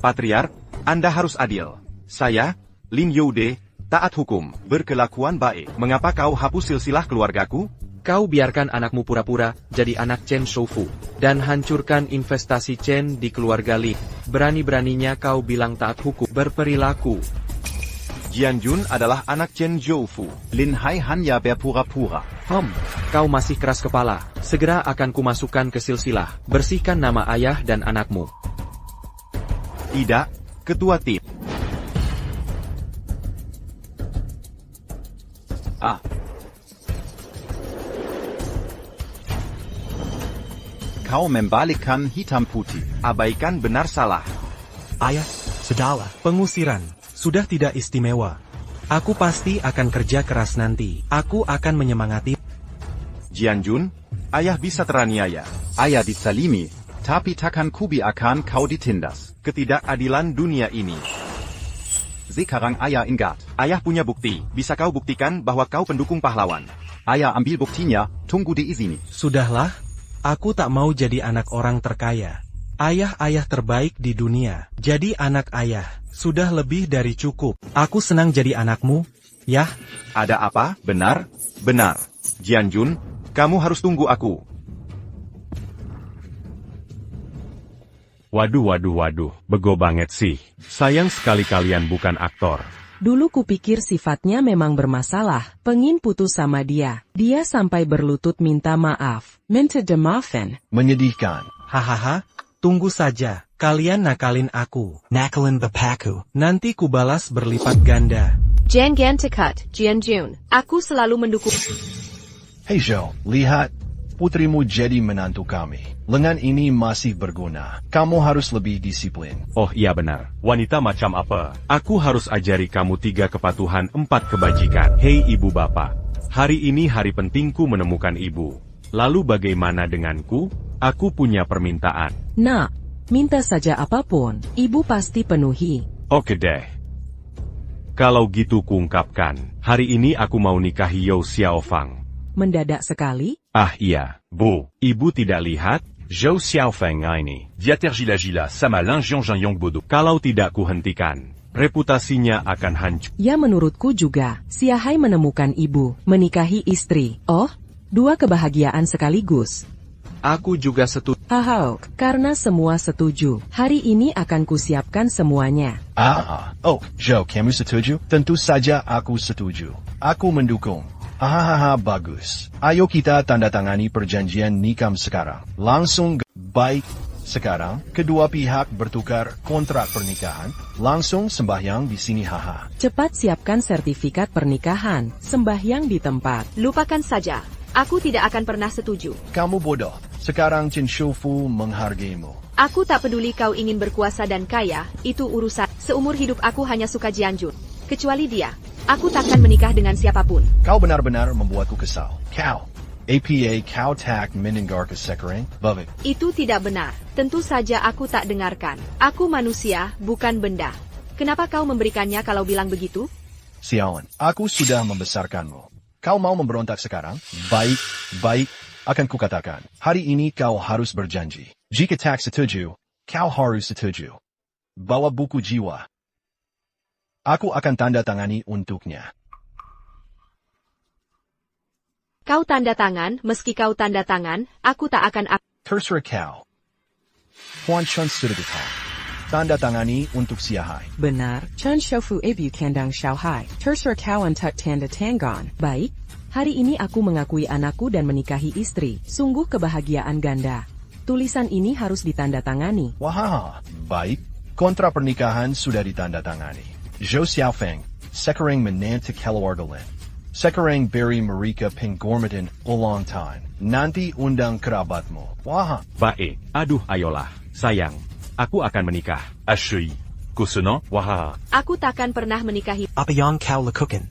Patriark, Anda harus adil. Saya, Lin Youde, taat hukum, berkelakuan baik. Mengapa kau hapus silsilah keluargaku? Kau biarkan anakmu pura-pura jadi anak Chen Shoufu, dan hancurkan investasi Chen di keluarga Li. Berani-beraninya kau bilang taat hukum, berperilaku. Jianjun adalah anak Chen Zhoufu. Lin Hai hanya berpura-pura. Kau masih keras kepala. Segera akan kumasukkan ke silsilah. Bersihkan nama ayah dan anakmu. Tidak, ketua tim. Kau membalikkan hitam putih. Abaikan benar salah. Ayah, sudahlah. Pengusiran sudah tidak istimewa. Aku pasti akan kerja keras nanti. Aku akan menyemangati. Jianjun, ayah bisa teraniaya. Ayah disalimi, tapi takkan kubiarkan kau ditindas. Ketidakadilan dunia ini. Sekarang ayah ingat. Ayah punya bukti. Bisa kau buktikan bahwa kau pendukung pahlawan? Ayah ambil buktinya, tunggu diizini. Sudahlah. Aku tak mau jadi anak orang terkaya. Ayah-ayah terbaik di dunia. Jadi anak ayah. Sudah lebih dari cukup. Aku senang jadi anakmu. Yah. Ada apa? Benar? Benar. Jianjun, kamu harus tunggu aku. Waduh, bego banget sih. Sayang sekali kalian bukan aktor. Dulu kupikir sifatnya memang bermasalah, pengin putus sama dia. Dia sampai berlutut minta maaf. Minta maafin. Menyedihkan. Hahaha, tunggu saja. Kalian nakalin aku. Nakalin bapaku. Nanti kubalas berlipat ganda. Jangan tekat, Jianjun. Aku selalu mendukung. Hei Zhou, lihat. putrimu jadi menantu kami. Lengan ini masih berguna. Kamu harus lebih disiplin. Oh iya benar. Wanita macam apa? Aku harus ajari kamu 3 kepatuhan 4 kebajikan. Hei ibu bapak. Hari ini hari pentingku menemukan ibu. Lalu bagaimana denganku? Aku punya permintaan. Nak, minta saja apapun, ibu pasti penuhi. Oke deh. Kalau gitu kuungkapkan, hari ini aku mau nikahi Yao Xiaofang. Mendadak sekali? Ah iya, Bu. Ibu tidak lihat? Zhao Xiaofeng ini. Diatergila-gila sama Lin Jiangyong Bodo. Kalau tidak kuhentikan, reputasinya akan hancur. Ya menurutku juga, Siahai menemukan ibu, menikahi istri. Oh, 2 kebahagiaan sekaligus. Aku juga setuju. Hahau, karena semua setuju, hari ini akan kusiapkan semuanya. Zhao, kamu setuju? Tentu saja aku setuju. Aku mendukung. Hahaha, bagus. Ayo kita tanda tangani perjanjian nikah sekarang. Langsung. Baik. Sekarang, kedua pihak bertukar kontrak pernikahan. Langsung sembahyang di sini, haha. Cepat siapkan sertifikat pernikahan, sembahyang di tempat. Lupakan saja. Aku tidak akan pernah setuju. Kamu bodoh. Sekarang Chen Shoufu menghargaimu. Aku tak peduli kau ingin berkuasa dan kaya, itu urusan. Seumur hidup aku hanya suka Jianjun. Kecuali dia. Aku takkan menikah dengan siapapun. Kau benar-benar membuatku kesal. Kau. Kau tak mendengar kesekereng, Bavik. Itu tidak benar. Tentu saja aku tak dengarkan. Aku manusia, bukan benda. Kenapa kau memberikannya kalau bilang begitu? Sialan, aku sudah membesarkanmu. Kau mau memberontak sekarang? Baik, akan kukatakan. Hari ini kau harus berjanji. Jika tak setuju, kau harus setuju. Bawa buku jiwa. Aku akan tanda tangani untuknya. Kau tanda tangan, meski kau tanda tangan, aku tak akan... Terserah kau. Huan Chun sudah datang. Tanda tangani untuk Siahai. Benar, Chen Shoufu ibu kandang Xiaohai, terserah kau untuk tanda tangan. Baik, hari ini aku mengakui anakku dan menikahi istri. Sungguh kebahagiaan ganda. Tulisan ini harus ditanda tangani. Wah, baik. Kontra pernikahan sudah ditanda tangani. Zhao Xiaofeng, sekarang menanti keluarga Lin. Sekarang beri mereka penghormatan ulang tahun. Nanti undang kerabatmu. Wah. Baik, aduh ayolah, sayang. Aku akan menikah. Ashui. Kosonan, waha. Aku takkan pernah menikahi. Apa yang kau lakukan?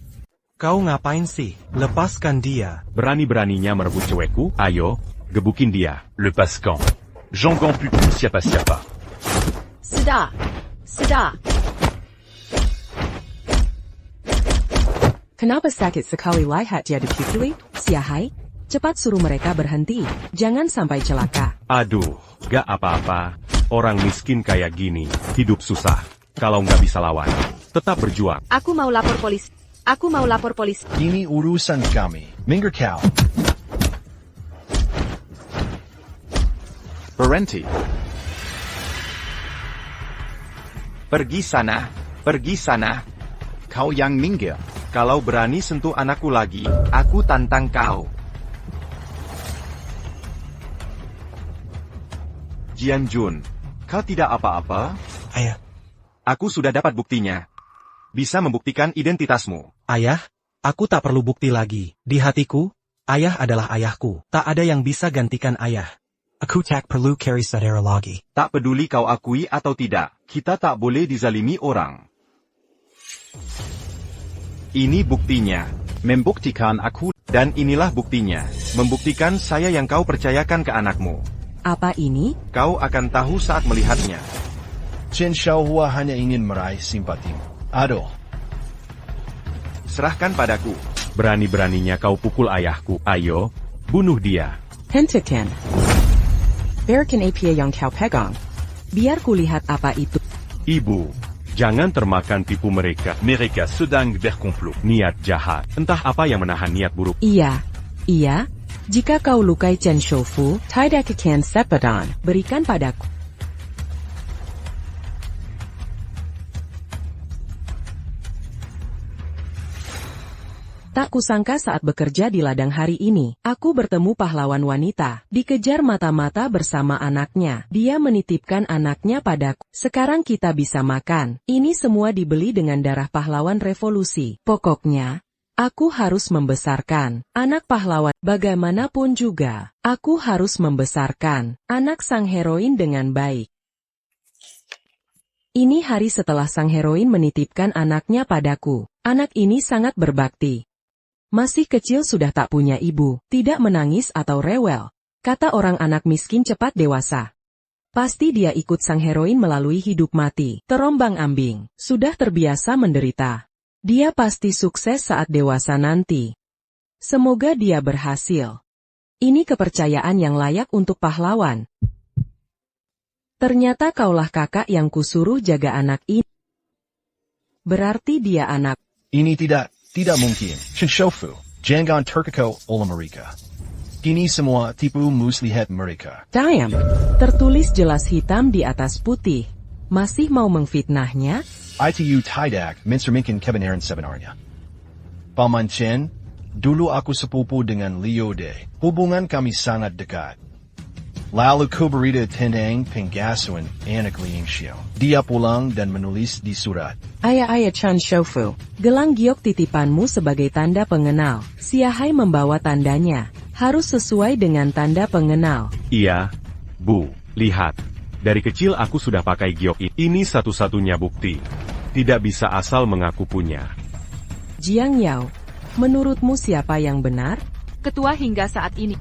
Kau ngapain sih? Lepaskan dia. Berani-beraninya merebut cewekku? Ayo, gebukin dia. Le Pascan. Jean-Gan Pupu, siapa-siapa. Sudah. Kenapa sakit sekali lihat dia dipukuli? Siahai, cepat suruh mereka berhenti. Jangan sampai celaka. Aduh, gak apa-apa. Orang miskin kayak gini, hidup susah. Kalau nggak bisa lawan, tetap berjuang. Aku mau lapor polisi. Ini urusan kami. Minggir kau. Berhenti. Pergi sana. Kau yang minggir. Kalau berani sentuh anakku lagi, aku tantang kau. Jianjun, kau tidak apa-apa? Ayah. Aku sudah dapat buktinya. Bisa membuktikan identitasmu. Ayah, aku tak perlu bukti lagi. Di hatiku, ayah adalah ayahku. Tak ada yang bisa gantikan ayah. Aku tak perlu cari saudara lagi. Tak peduli kau akui atau tidak, kita tak boleh dizalimi orang. Ini buktinya. Membuktikan aku. Dan inilah buktinya. Membuktikan saya yang kau percayakan ke anakmu. Apa ini? Kau akan tahu saat melihatnya. Chen Shaohua hanya ingin meraih simpatimu. Aduh. Serahkan padaku. Berani-beraninya kau pukul ayahku. Ayo, bunuh dia. Hentikan. Biarkan apa yang kau pegang. Biar kulihat apa itu. Ibu, jangan termakan tipu mereka. Mereka sedang berkomplot. Niat jahat. Entah apa yang menahan niat buruk. Iya. Jika kau lukai Chen Shoufu, tidak akan sepadan. Berikan padaku. Tak kusangka saat bekerja di ladang hari ini, aku bertemu pahlawan wanita, dikejar mata-mata bersama anaknya. Dia menitipkan anaknya padaku. Sekarang kita bisa makan. Ini semua dibeli dengan darah pahlawan revolusi. Pokoknya, Aku harus membesarkan anak pahlawan. Bagaimanapun juga, aku harus membesarkan anak sang heroin dengan baik. Ini hari setelah sang heroin menitipkan anaknya padaku. Anak ini sangat berbakti. Masih kecil sudah tak punya ibu, tidak menangis atau rewel. Kata orang anak miskin cepat dewasa. Pasti dia ikut sang heroin melalui hidup mati, terombang-ambing, sudah terbiasa menderita. Dia pasti sukses saat dewasa nanti. Semoga dia berhasil. Ini kepercayaan yang layak untuk pahlawan. Ternyata kaulah kakak yang kusuruh jaga anak ini. Berarti dia anak. Ini tidak mungkin. Shinshofu, jangan terkekau oleh mereka. Ini semua tipu muslihat mereka. Diam. Tertulis jelas hitam di atas putih. Masih mau mengfitnahnya? ITU tidak mencerminkan kebenaran sebenarnya. Paman Chen, dulu aku sepupu dengan Liu De. Hubungan kami sangat dekat. Lalu ku berita tentang penggasuhan anak Liang Xiao. Dia pulang dan menulis di surat. Ayah Chan Shofu, gelang giok titipanmu sebagai tanda pengenal. Siahai membawa tandanya. Harus sesuai dengan tanda pengenal. Iya, Bu, lihat. Dari kecil aku sudah pakai giok ini. Ini satu-satunya bukti. Tidak bisa asal mengaku punya. Jiang Yao, menurutmu siapa yang benar? Ketua, hingga saat ini,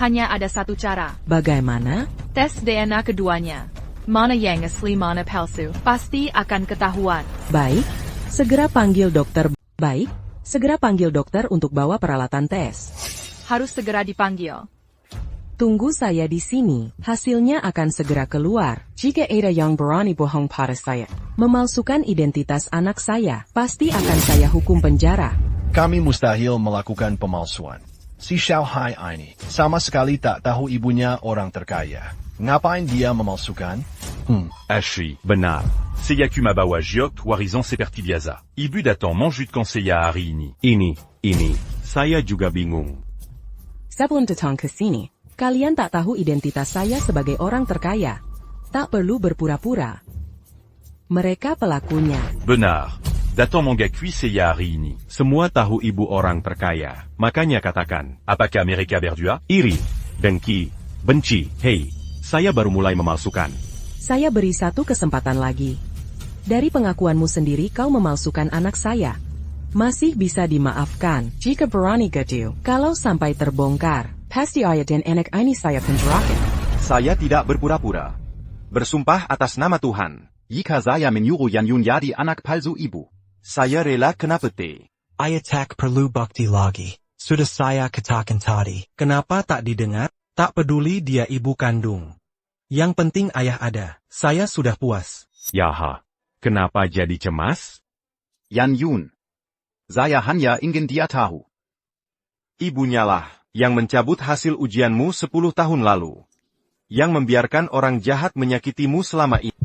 hanya ada satu cara. Bagaimana? Tes DNA keduanya. Mana yang asli mana palsu, pasti akan ketahuan. Baik, segera panggil dokter. Baik, segera panggil dokter untuk bawa peralatan tes. Harus segera dipanggil. Tunggu saya di sini, hasilnya akan segera keluar. Jika ada yang berani bohong pada saya, memalsukan identitas anak saya, pasti akan saya hukum penjara. Kami mustahil melakukan pemalsuan. Si Xiao Hai ini sama sekali tak tahu ibunya orang terkaya. Ngapain dia memalsukan? Hashi. Benar. Seiyaku Mabawa Jiok Warizan Sepertibiaza. Ibu datang mon jus de conseiller hari ini. Ini. Saya juga bingung. Sebelum datang ke sini, kalian tak tahu identitas saya sebagai orang terkaya. Tak perlu berpura-pura. Mereka pelakunya. Benar. Datang mon gars cuisseya hari ini. Semua tahu ibu orang terkaya. Makanya katakan. Apakah mereka berdua? Iri, dengki, benci. Hei, saya baru mulai memalsukan. Saya beri satu kesempatan lagi. Dari pengakuanmu sendiri kau memalsukan anak saya. Masih bisa dimaafkan jika berani gaduh. Kalau sampai terbongkar, pasti ayah dan anak ini saya penjarakan. Saya tidak berpura-pura. Bersumpah atas nama Tuhan. Jika saya menyuruh Yan Yun jadi anak palsu ibu. Saya rela kena peti. Ayah tak perlu bukti lagi. Sudah saya katakan tadi. Kenapa tak didengar? Tak peduli dia ibu kandung. Yang penting ayah ada. Saya sudah puas. Yaha, kenapa jadi cemas? Yan Yun. Saya hanya ingin dia tahu. Ibunya lah yang mencabut hasil ujianmu 10 tahun lalu. Yang membiarkan orang jahat menyakitimu selama ini.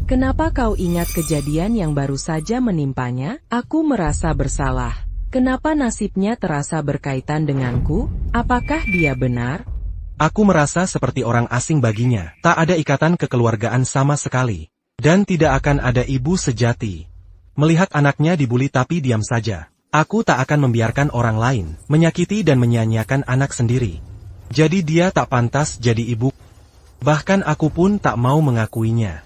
Kenapa kau ingat kejadian yang baru saja menimpanya? Aku merasa bersalah. Kenapa nasibnya terasa berkaitan denganku? Apakah dia benar? Aku merasa seperti orang asing baginya. Tak ada ikatan kekeluargaan sama sekali. Dan tidak akan ada ibu sejati. Melihat anaknya dibuli tapi diam saja. Aku tak akan membiarkan orang lain menyakiti dan menyia-nyiakan anak sendiri. Jadi dia tak pantas jadi ibu. Bahkan aku pun tak mau mengakuinya.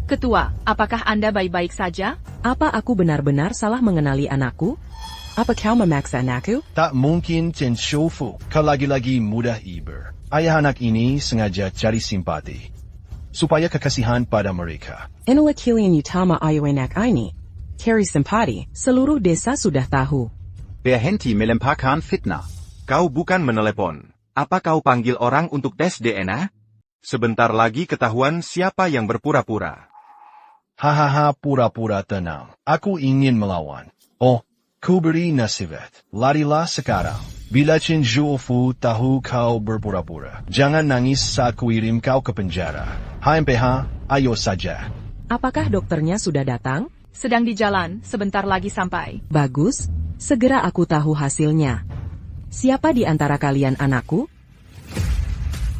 Ketua, apakah Anda baik-baik saja? Apa aku benar-benar salah mengenali anakku? Apa kau memaksa anakku? Tak mungkin Chen Shofu. Kau lagi-lagi mudah iber. Ayah anak ini sengaja cari simpati. Supaya kekasihan pada mereka. Inilah kalian utama ayah anak ini. Cari simpati, seluruh desa sudah tahu. Berhenti melemparkan fitnah. Kau bukan menelepon. Apa kau panggil orang untuk tes DNA? Sebentar lagi ketahuan siapa yang berpura-pura. Hahaha, pura-pura tenang. Aku ingin melawan. Oh, ku beri nasihat. Larilah sekarang. Bila Chen Zhuofu tahu kau berpura-pura, jangan nangis saat kuirim kau ke penjara. HMPH, ayo saja. Apakah dokternya sudah datang? Sedang di jalan, sebentar lagi sampai. Bagus, segera aku tahu hasilnya. Siapa di antara kalian anakku?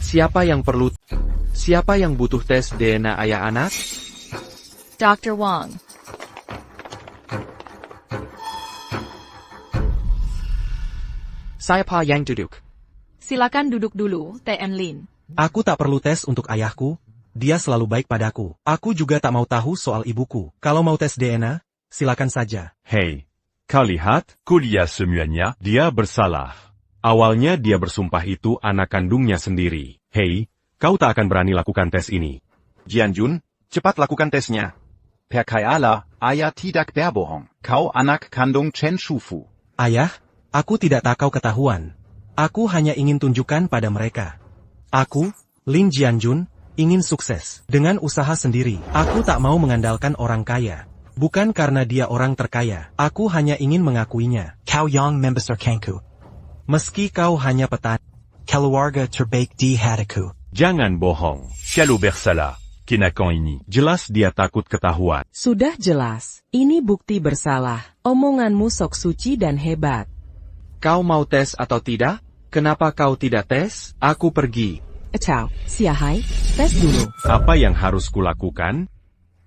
Siapa yang butuh tes DNA ayah anak? Dr. Wang. Siapa yang duduk? Silakan duduk dulu, TN Lin. Aku tak perlu tes untuk ayahku, dia selalu baik padaku. Aku juga tak mau tahu soal ibuku. Kalau mau tes DNA, silakan saja. Hei, kau lihat? Kuliah semuanya, dia bersalah. Awalnya dia bersumpah itu anak kandungnya sendiri. Hei, kau tak akan berani lakukan tes ini. Jianjun, cepat lakukan tesnya. Percaya ayah tidak berbohong. Kau anak kandung Chen Shufu. Ayah, aku tidak takau ketahuan. Aku hanya ingin tunjukkan pada mereka. Aku, Lin Jianjun, ingin sukses. Dengan usaha sendiri, aku tak mau mengandalkan orang kaya. Bukan karena dia orang terkaya, aku hanya ingin mengakuinya. Kau yang membesar kanku. Meski kau hanya petani. Keluarga terbaik di hatiku. Jangan bohong. Kalau bersalah, kenakan ini. Jelas dia takut ketahuan. Sudah jelas, ini bukti bersalah. Omonganmu sok suci dan hebat. Kau mau tes atau tidak? Kenapa kau tidak tes? Aku pergi. Ciao, Siahai, tes dulu. Apa yang harus kulakukan?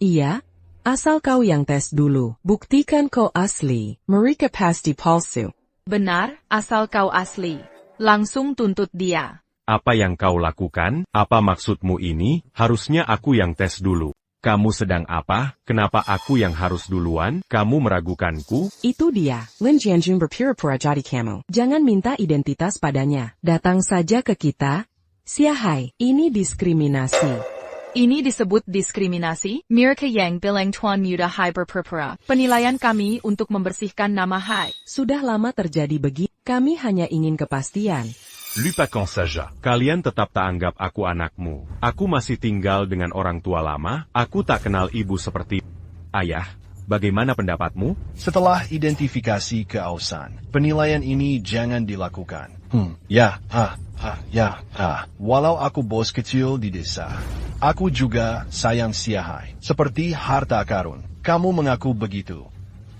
Iya, asal kau yang tes dulu. Buktikan kau asli. Mereka pasti palsu. Benar, asal kau asli. Langsung tuntut dia. Apa yang kau lakukan? Apa maksudmu ini? Harusnya aku yang tes dulu. Kamu sedang apa? Kenapa aku yang harus duluan? Kamu meragukanku? Itu dia, Lin Jianjun berpura-pura jadi kamu. Jangan minta identitas padanya. Datang saja ke kita. Siahai, ini diskriminasi. Ini disebut diskriminasi. Mereka yang bilang Tuan Muda Hai berpura-pura. Penilaian kami untuk membersihkan nama Hai. Sudah lama terjadi begini. Kami hanya ingin kepastian. Lupakan saja. Kalian tetap tak anggap aku anakmu. Aku masih tinggal dengan orang tua lama. Aku tak kenal ibu seperti ayah. Bagaimana pendapatmu? Setelah identifikasi keausan, penilaian ini jangan dilakukan. Walau aku bos kecil di desa, aku juga sayang Siahai. Seperti harta karun, kamu mengaku begitu.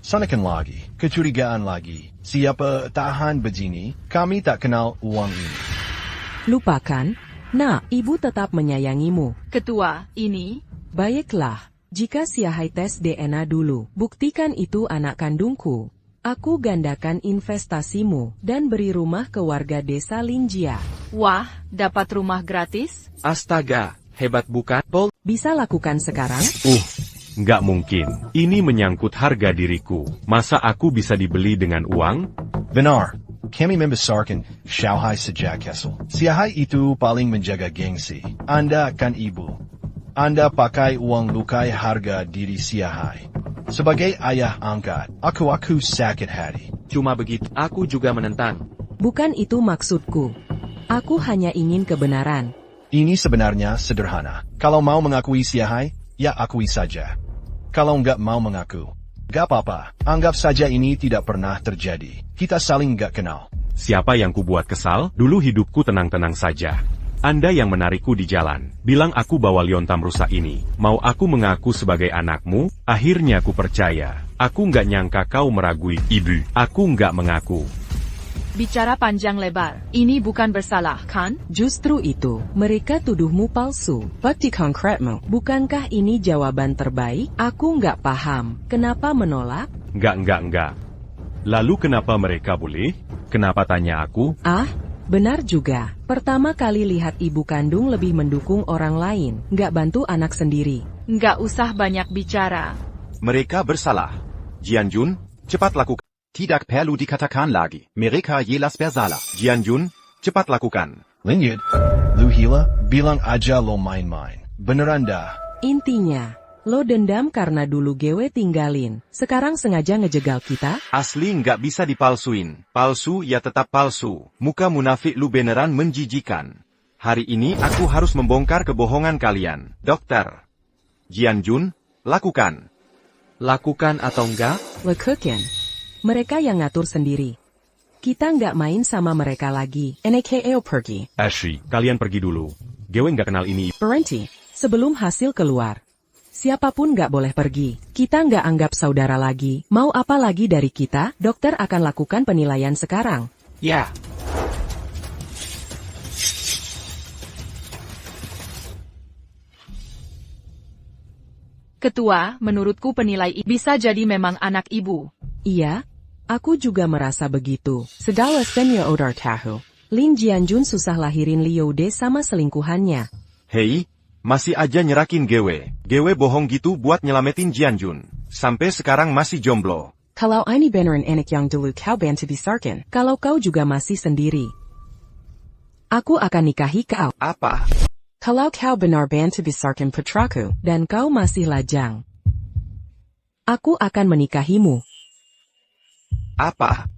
Sanakan lagi, kecurigaan lagi. Siapa tahan begini, kami tak kenal uang ini. Lupakan, nak, ibu tetap menyayangimu. Ketua, ini. Baiklah, jika Siahai tes DNA dulu, buktikan itu anak kandungku. Aku gandakan investasimu, dan beri rumah ke warga desa Linjia. Wah, dapat rumah gratis? Astaga, hebat bukan? Pol, Bisa lakukan sekarang? Nggak mungkin. Ini menyangkut harga diriku. Masa aku bisa dibeli dengan uang? Benar, kami membesarkan Shanghai sejak kecil. Siahai itu paling menjaga gengsi. Anda kan ibu. Anda pakai uang lukai harga diri Siahai. Sebagai ayah angkat, aku sakit hati. cuma begitu. Aku juga menentang. Bukan itu maksudku. Aku hanya ingin kebenaran. Ini sebenarnya sederhana. Kalau mau mengakui Siahai, ya akui saja. Kalau nggak mau mengaku, nggak apa-apa. Anggap saja ini tidak pernah terjadi. Kita saling nggak kenal. Siapa yang kubuat kesal? Dulu hidupku tenang-tenang saja. Anda yang menarikku di jalan. Bilang aku bawa liontam rusak ini. Mau aku mengaku sebagai anakmu? Akhirnya aku percaya. Aku nggak nyangka kau meragui. Ibu. Aku nggak mengaku. Bicara panjang lebar. Ini bukan bersalah, kan? Justru itu, mereka tuduhmu palsu. Bukti konkretmu. Bukankah ini jawaban terbaik? Aku nggak paham. Kenapa menolak? Nggak. Lalu kenapa mereka boleh? Kenapa tanya aku? Ah, benar juga. Pertama kali lihat ibu kandung lebih mendukung orang lain, nggak bantu anak sendiri. Nggak usah banyak bicara. Mereka bersalah. Jianjun, cepat lakukan. Tidak perlu dikatakan lagi. Mereka jelas bersalah. Jianjun, cepat lakukan. Linyid, lu hila, bilang aja lo main-main. Beneran dah. Intinya, lo dendam karena dulu gewe tinggalin. Sekarang sengaja ngejegal kita? Asli nggak bisa dipalsuin. Palsu ya tetap palsu. Muka munafik lu beneran menjijikan. Hari ini aku harus membongkar kebohongan kalian. Dokter. Jianjun, lakukan. Lakukan atau enggak? Lakukan. Mereka yang ngatur sendiri. Kita nggak main sama mereka lagi. NAKO pergi. Ashi, kalian pergi dulu. Gewe nggak kenal ini. Berhenti. Sebelum hasil keluar. Siapapun nggak boleh pergi. Kita nggak anggap saudara lagi. Mau apa lagi dari kita? Dokter akan lakukan penilaian sekarang. Ya. Ketua, menurutku penilai bisa jadi memang anak ibu. Iya, Aku juga merasa begitu. Segala senyo odor tahu. Lin Jianjun susah lahirin Liu De sama selingkuhannya. Hei, masih aja nyerakin Gewe. Gewe bohong gitu buat nyelamatin Jianjun. Sampai sekarang masih jomblo. Kalau ini beneran anak yang dulu kau bantu besarkan. Kalau kau juga masih sendiri, aku akan nikahi kau. Apa? Kalau kau benar bantu besarkan putraku, dan kau masih lajang, aku akan menikahimu. Apa?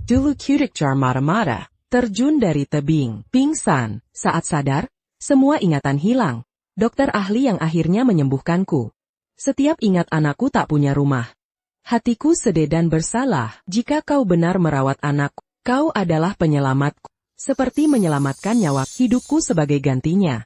Dulu Kudik jar mata-mata, terjun dari tebing, pingsan. Saat sadar, semua ingatan hilang. Dokter ahli yang akhirnya menyembuhkanku. Setiap ingat anakku tak punya rumah. Hatiku sedih dan bersalah. Jika kau benar merawat anakku, kau adalah penyelamatku. Seperti menyelamatkan nyawa hidupku sebagai gantinya.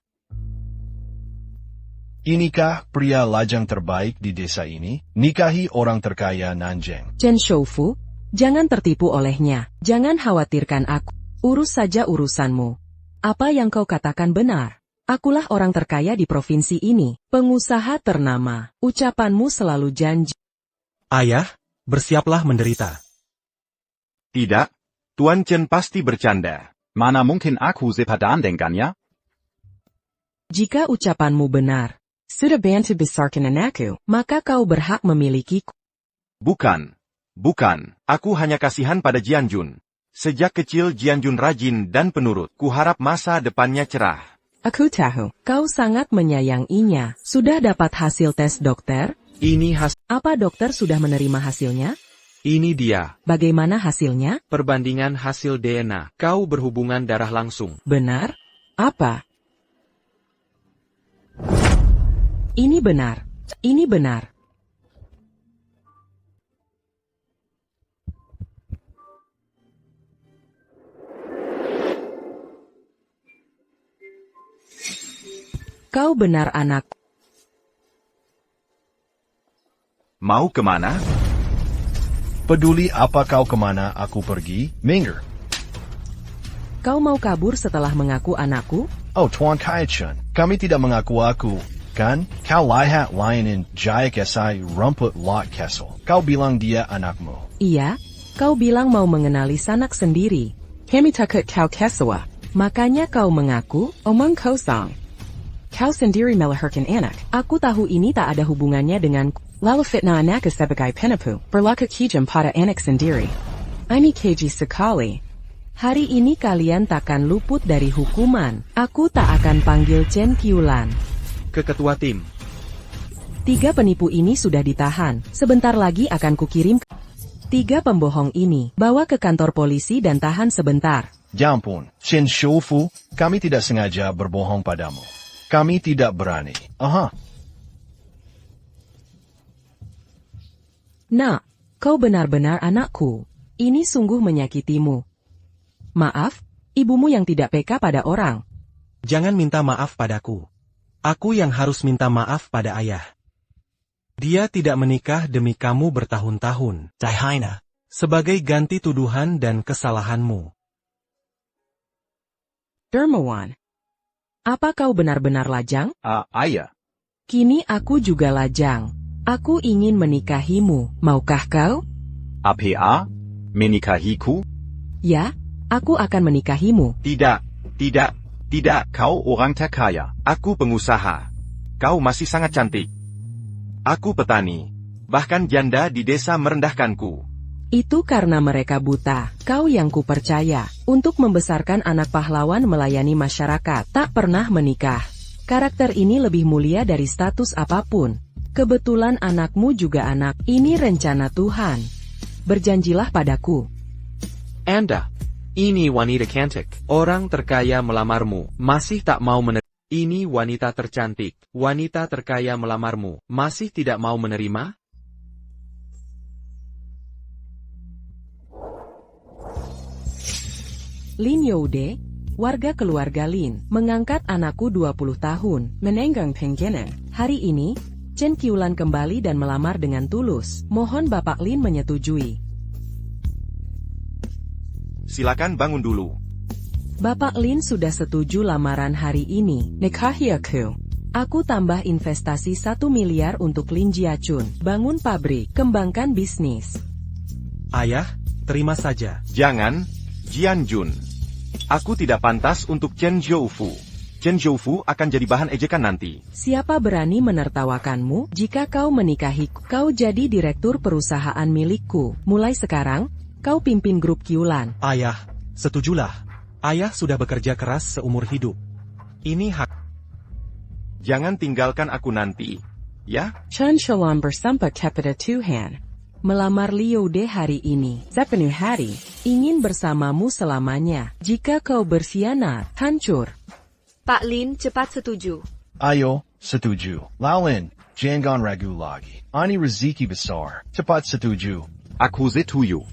Inikah pria lajang terbaik di desa ini? Nikahi orang terkaya Nanjing. Chen Shoufu, jangan tertipu olehnya. Jangan khawatirkan aku. Urus saja urusanmu. Apa yang kau katakan benar. Akulah orang terkaya di provinsi ini. Pengusaha ternama. Ucapanmu selalu janji. Ayah, bersiaplah menderita. Tidak, Tuan Chen pasti bercanda. Mana mungkin aku sepadan dengannya? Jika ucapanmu benar, sudah bantu besarkan anakku, maka kau berhak memilikiku. Bukan. Aku hanya kasihan pada Jianjun. Sejak kecil Jianjun rajin dan penurut. Kuharap masa depannya cerah. Aku tahu, kau sangat menyayanginya. Sudah dapat hasil tes dokter? Apa dokter sudah menerima hasilnya? Ini dia. Bagaimana hasilnya? Perbandingan hasil DNA. Kau berhubungan darah langsung. Benar? Apa? Ini benar. Ini benar. Kau benar anak. Mau kemana? Peduli apa kau kemana aku pergi? Minggir. Kau mau kabur setelah mengaku anakku? Oh Tuan Kai-Chun, kami tidak mengaku aku, kan? Kau lihat layanin Jayak SI rumput lot Kessel. Kau bilang dia anakmu. Iya, kau bilang mau mengenali sanak sendiri. Kami takut kau kesawa. Makanya kau mengaku, omong kosong. Kau sendiri melahirkan anak. Aku tahu ini tak ada hubungannya denganku. Lalu fitnah anak sebagai penipu, berlaku kejam pada anak sendiri. Ini keji sekali. Hari ini kalian takkan luput dari hukuman. Aku tak akan panggil Chen Qiulan. Ke ketua tim. 3 penipu ini sudah ditahan. Sebentar lagi akan kukirim 3 pembohong ini. Bawa ke kantor polisi dan tahan sebentar. Ya ampun, Chen Shoufu, kami tidak sengaja berbohong padamu. Kami tidak berani. Aha. Nak, kau benar-benar anakku. Ini sungguh menyakitimu. Maaf, ibumu yang tidak peka pada orang. Jangan minta maaf padaku. Aku yang harus minta maaf pada ayah. Dia tidak menikah demi kamu bertahun-tahun. Daihina. Sebagai ganti tuduhan dan kesalahanmu. Dermawan. Apa kau benar-benar lajang? Ayah. Kini aku juga lajang. Aku ingin menikahimu. Maukah kau? APA? Menikahiku? Ya, aku akan menikahimu. Tidak. Kau orang terkaya. Aku pengusaha. Kau masih sangat cantik. Aku petani. Bahkan janda di desa merendahkanku. Itu karena mereka buta. Kau yang kupercaya. Untuk membesarkan anak pahlawan melayani masyarakat. Tak pernah menikah. Karakter ini lebih mulia dari status apapun. Kebetulan anakmu juga anak. Ini rencana Tuhan. Berjanjilah padaku. Anda. Ini wanita cantik. Orang terkaya melamarmu. Masih tak mau menerima. Ini wanita tercantik. Wanita terkaya melamarmu. Masih tidak mau menerima? Lin Youde, warga keluarga Lin, mengangkat anakku 20 tahun, menenggang penggenen. Hari ini, Chen Qiulan kembali dan melamar dengan tulus. Mohon Bapak Lin menyetujui. Silakan bangun dulu. Bapak Lin sudah setuju lamaran hari ini. Nikahi aku. Aku tambah investasi 1 miliar untuk Lin Jiachun. Bangun pabrik, kembangkan bisnis. Ayah, terima saja. Jangan, Jianjun. Aku tidak pantas untuk Chen Zhoufu. Chen Zhoufu akan jadi bahan ejekan nanti. Siapa berani menertawakanmu? Jika kau menikahiku, kau jadi direktur perusahaan milikku. Mulai sekarang, kau pimpin grup Qiulan. Ayah, setujulah. Ayah sudah bekerja keras seumur hidup. Ini hak. Jangan tinggalkan aku nanti, ya? Chen Shalom bersama kepada Tuhan. Melamar Liu De hari ini. Sepenuh hari, ingin bersamamu selamanya. Jika kau berkhianat, hancur. Pak Lin cepat setuju. Ayo, setuju. Laulin, jangan ragu lagi. Ani rezeki besar. Cepat setuju. Aku setuju.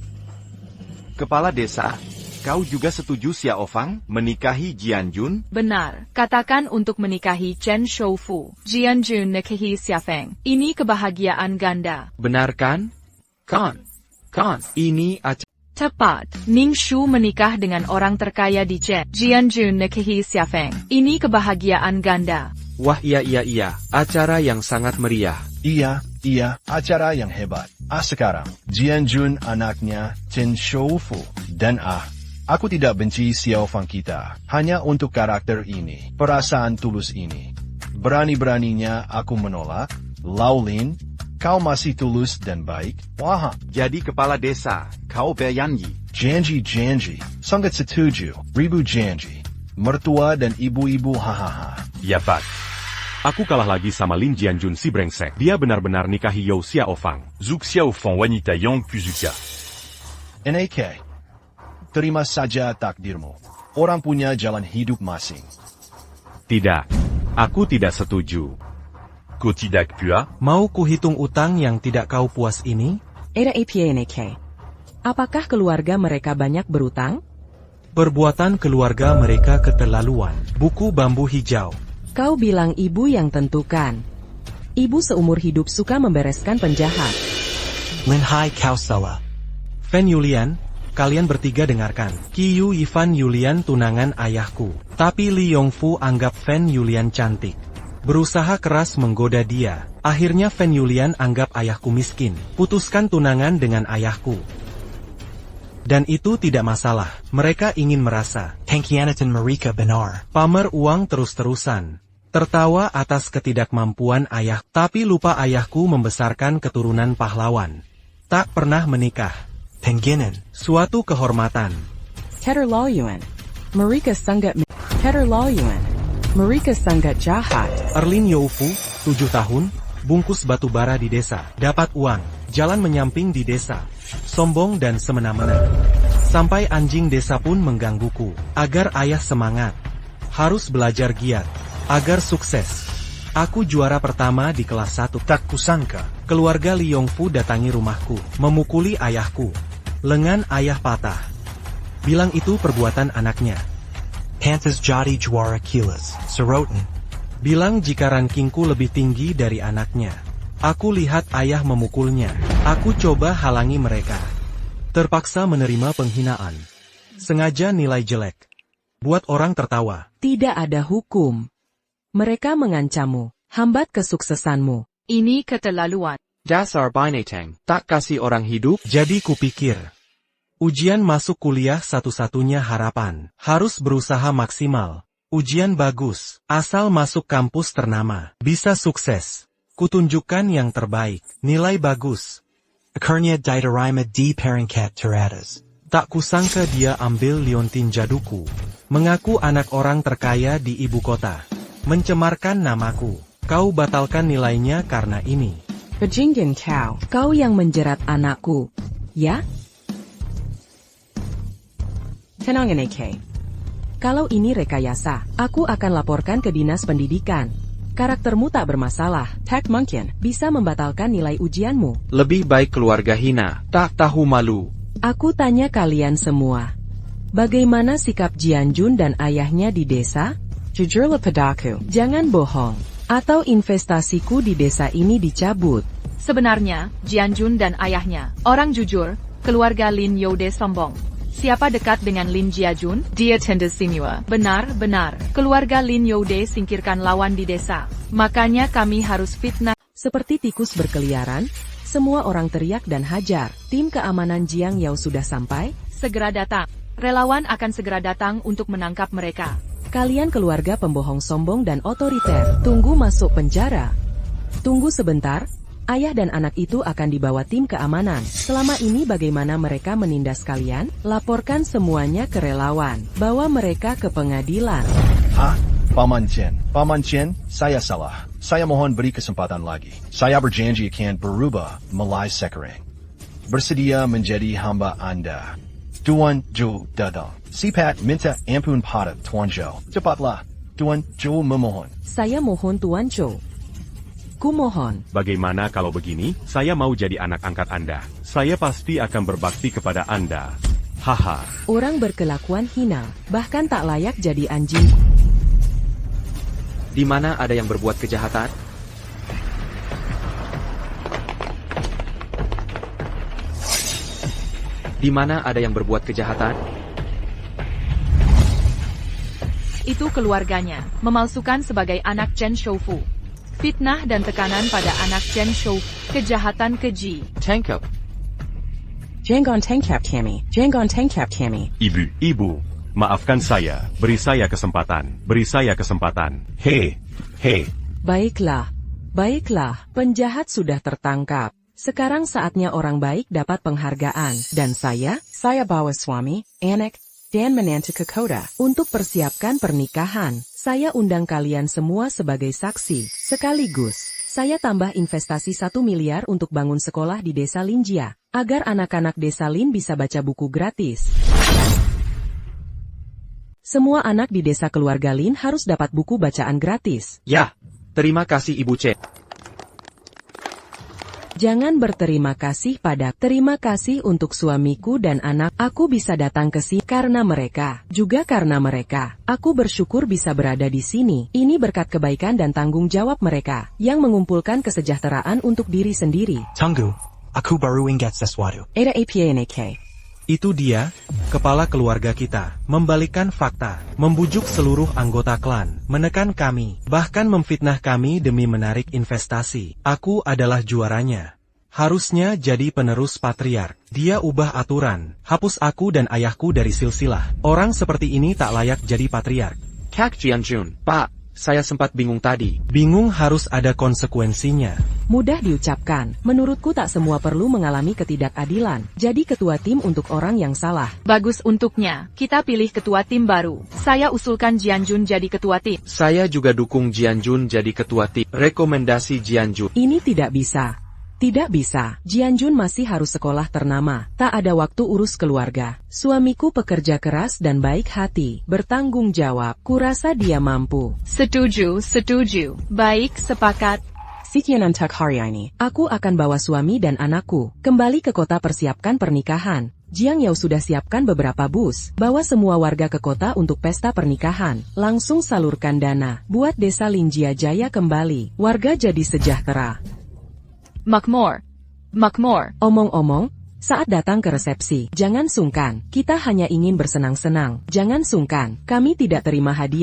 Kepala desa, kau juga setuju Xiaofang menikahi Jianjun? Benar, katakan untuk menikahi Chen Zhoufu. Jianjun nikahi Xiaofang. Ini kebahagiaan ganda. Benar kan? Kan. Ini Tepat, Ning Shu menikah dengan orang terkaya di Chen. Jianjun nikahi Xiaofang. Ini kebahagiaan ganda. Wah iya, acara yang sangat meriah. Iya, acara yang hebat. Sekarang, Jianjun anaknya Chen Zhoufu. Dan aku tidak benci Xiaofang kita. Hanya untuk karakter ini, perasaan tulus ini. Berani-beraninya aku menolak. Laulin, kau masih tulus dan baik. Wah, Jadi kepala desa, kau berjanji. janji. Sangat setuju. Ribu janji. Mertua dan ibu-ibu hahaha. Ya Pak. Aku kalah lagi sama Lin Jianjun si brengsek. Dia benar-benar nikahi You Xiaofang. Zug Xiaofang wanita yang Puzuka. NAK, terima saja takdirmu. Orang punya jalan hidup masing. Tidak. Aku tidak setuju. Kau tidak pua? Mau kuhitung utang yang tidak kau puas ini? Era APNK. Apakah keluarga mereka banyak berutang? Perbuatan keluarga mereka keterlaluan. Buku bambu hijau. Kau bilang ibu yang tentukan. Ibu seumur hidup suka membereskan penjahat. Lin Hai kau salah. Fan Yulian, kalian bertiga dengarkan. Qiu Yifan Yulian tunangan ayahku. Tapi Li Yongfu anggap Fan Yulian cantik. Berusaha keras menggoda dia. Akhirnya Fan Yulian anggap ayahku miskin. Putuskan tunangan dengan ayahku. Dan itu tidak masalah. Mereka ingin merasa. Pengkhianatan mereka benar. Pamer uang terus-terusan. Tertawa atas ketidakmampuan ayah. Tapi lupa ayahku membesarkan keturunan pahlawan. Tak pernah menikah. Pengginan. Suatu kehormatan. Keterlaluan. Mereka sangat jahat. Erlin Youfu, 7 tahun, bungkus batu bara di desa. Dapat uang, jalan menyamping di desa. Sombong dan semena-mena. Sampai anjing desa pun menggangguku. Agar ayah semangat. Harus belajar giat. Agar sukses. Aku juara pertama di kelas 1. Tak kusangka. Keluarga Li Yongfu datangi rumahku. Memukuli ayahku. Lengan ayah patah. Bilang itu perbuatan anaknya. Pantas jadi juara kilas. Serotan. Bilang jika rankingku lebih tinggi dari anaknya. Aku lihat ayah memukulnya. Aku coba halangi mereka. Terpaksa menerima penghinaan. Sengaja nilai jelek. Buat orang tertawa. Tidak ada hukum. Mereka mengancammu. Hambat kesuksesanmu. Ini keterlaluan. Dasar binatang, tak kasih orang hidup. Jadi kupikir. Ujian masuk kuliah satu-satunya harapan. Harus berusaha maksimal. Ujian bagus. Asal masuk kampus ternama. Bisa sukses. Kutunjukkan yang terbaik. Nilai bagus. Akhirnya diterima di peringkat teratas. Tak kusangka dia ambil liontin jaduku. Mengaku anak orang terkaya di ibu kota. Mencemarkan namaku. Kau batalkan nilainya karena ini. Bajingan kau. Kau yang menjerat anakku. Ya? Tenangin AK. Kalau ini rekayasa, aku akan laporkan ke dinas pendidikan. Karaktermu tak bermasalah. Tak mungkin bisa membatalkan nilai ujianmu. Lebih baik keluarga hina, tak tahu malu. Aku tanya kalian semua. Bagaimana sikap Jianjun dan ayahnya di desa? Jujurlah padaku. Jangan bohong. Atau investasiku di desa ini dicabut. Sebenarnya, Jianjun dan ayahnya, orang jujur, keluarga Lin Youde sombong. Siapa dekat dengan Lin Jianjun? Dia tendes semua. Benar, keluarga Lin Youde singkirkan lawan di desa. Makanya kami harus fitnah. Seperti tikus berkeliaran, Semua orang teriak dan hajar. Tim keamanan Jiang Yao sudah sampai? Segera datang. Relawan akan segera datang untuk menangkap mereka. Kalian keluarga pembohong sombong dan otoriter. Tunggu masuk penjara. Tunggu sebentar. Ayah dan anak itu akan dibawa tim keamanan. Selama ini bagaimana mereka menindas kalian? Laporkan semuanya ke relawan. Bawa mereka ke pengadilan. Paman Chen, saya salah. Saya mohon beri kesempatan lagi. Saya berjanji akan berubah mulai sekarang. Bersedia menjadi hamba Anda. Tuan Zhou datang. Sipat minta ampun pada Tuan Zhou. Cepatlah. Tuan Zhou memohon. Saya mohon Tuan Zhou. Kumohon. Bagaimana kalau begini? Saya mau jadi anak angkat Anda. Saya pasti akan berbakti kepada Anda. Haha. Orang berkelakuan hina, bahkan tak layak jadi anjing. Di mana ada yang berbuat kejahatan? Di mana ada yang berbuat kejahatan? Itu keluarganya, memalsukan sebagai anak Chen Shoufu. Fitnah dan tekanan pada anak Chen Shoufu, kejahatan keji. Tangkap. Jangan tangkap kami. Jangan tangkap kami. Ibu, maafkan saya. Beri saya kesempatan. Beri saya kesempatan. He. Baiklah. Penjahat sudah tertangkap. Sekarang saatnya orang baik dapat penghargaan. Dan saya bawa suami, anak, dan menantu ke kota untuk persiapkan pernikahan. Saya undang kalian semua sebagai saksi. Sekaligus, saya tambah investasi 1 miliar untuk bangun sekolah di desa Linjia, agar anak-anak desa Lin bisa baca buku gratis. Semua anak di desa keluarga Lin harus dapat buku bacaan gratis. Ya, terima kasih Ibu C. Jangan berterima kasih pada. Terima kasih untuk suamiku dan anak. Aku bisa datang ke sini karena mereka. Juga karena mereka. Aku bersyukur bisa berada di sini. Ini berkat kebaikan dan tanggung jawab mereka yang mengumpulkan kesejahteraan untuk diri sendiri. Tunggu, aku baru ingat sesuatu. Ada APNAK. Itu dia, kepala keluarga kita, membalikkan fakta, membujuk seluruh anggota klan, menekan kami, bahkan memfitnah kami demi menarik investasi. Aku adalah juaranya. Harusnya jadi penerus patriark. Dia ubah aturan, hapus aku dan ayahku dari silsilah. Orang seperti ini tak layak jadi patriark. Kak Jianjun, Pak, saya sempat bingung tadi. Bingung harus ada konsekuensinya. Mudah diucapkan, menurutku tak semua perlu mengalami ketidakadilan. Jadi ketua tim untuk orang yang salah. Bagus untuknya, kita pilih ketua tim baru. Saya usulkan Jianjun jadi ketua tim. Saya juga dukung Jianjun jadi ketua tim. Rekomendasi Jianjun. Ini tidak bisa. Tidak bisa. Jianjun masih harus sekolah ternama. Tak ada waktu urus keluarga. Suamiku pekerja keras dan baik hati. Bertanggung jawab. Kurasa dia mampu. Setuju. Baik, sepakat. Sekian untuk hari ini. Aku akan bawa suami dan anakku kembali ke kota persiapkan pernikahan. Jiang Yao sudah siapkan beberapa bus. Bawa semua warga ke kota untuk pesta pernikahan. Langsung salurkan dana. Buat desa Linjia Jaya kembali. Warga jadi sejahtera. Makmur. Omong-omong, saat datang ke resepsi, jangan sungkan. Kita hanya ingin bersenang-senang. Jangan sungkan, kami tidak terima hadiah.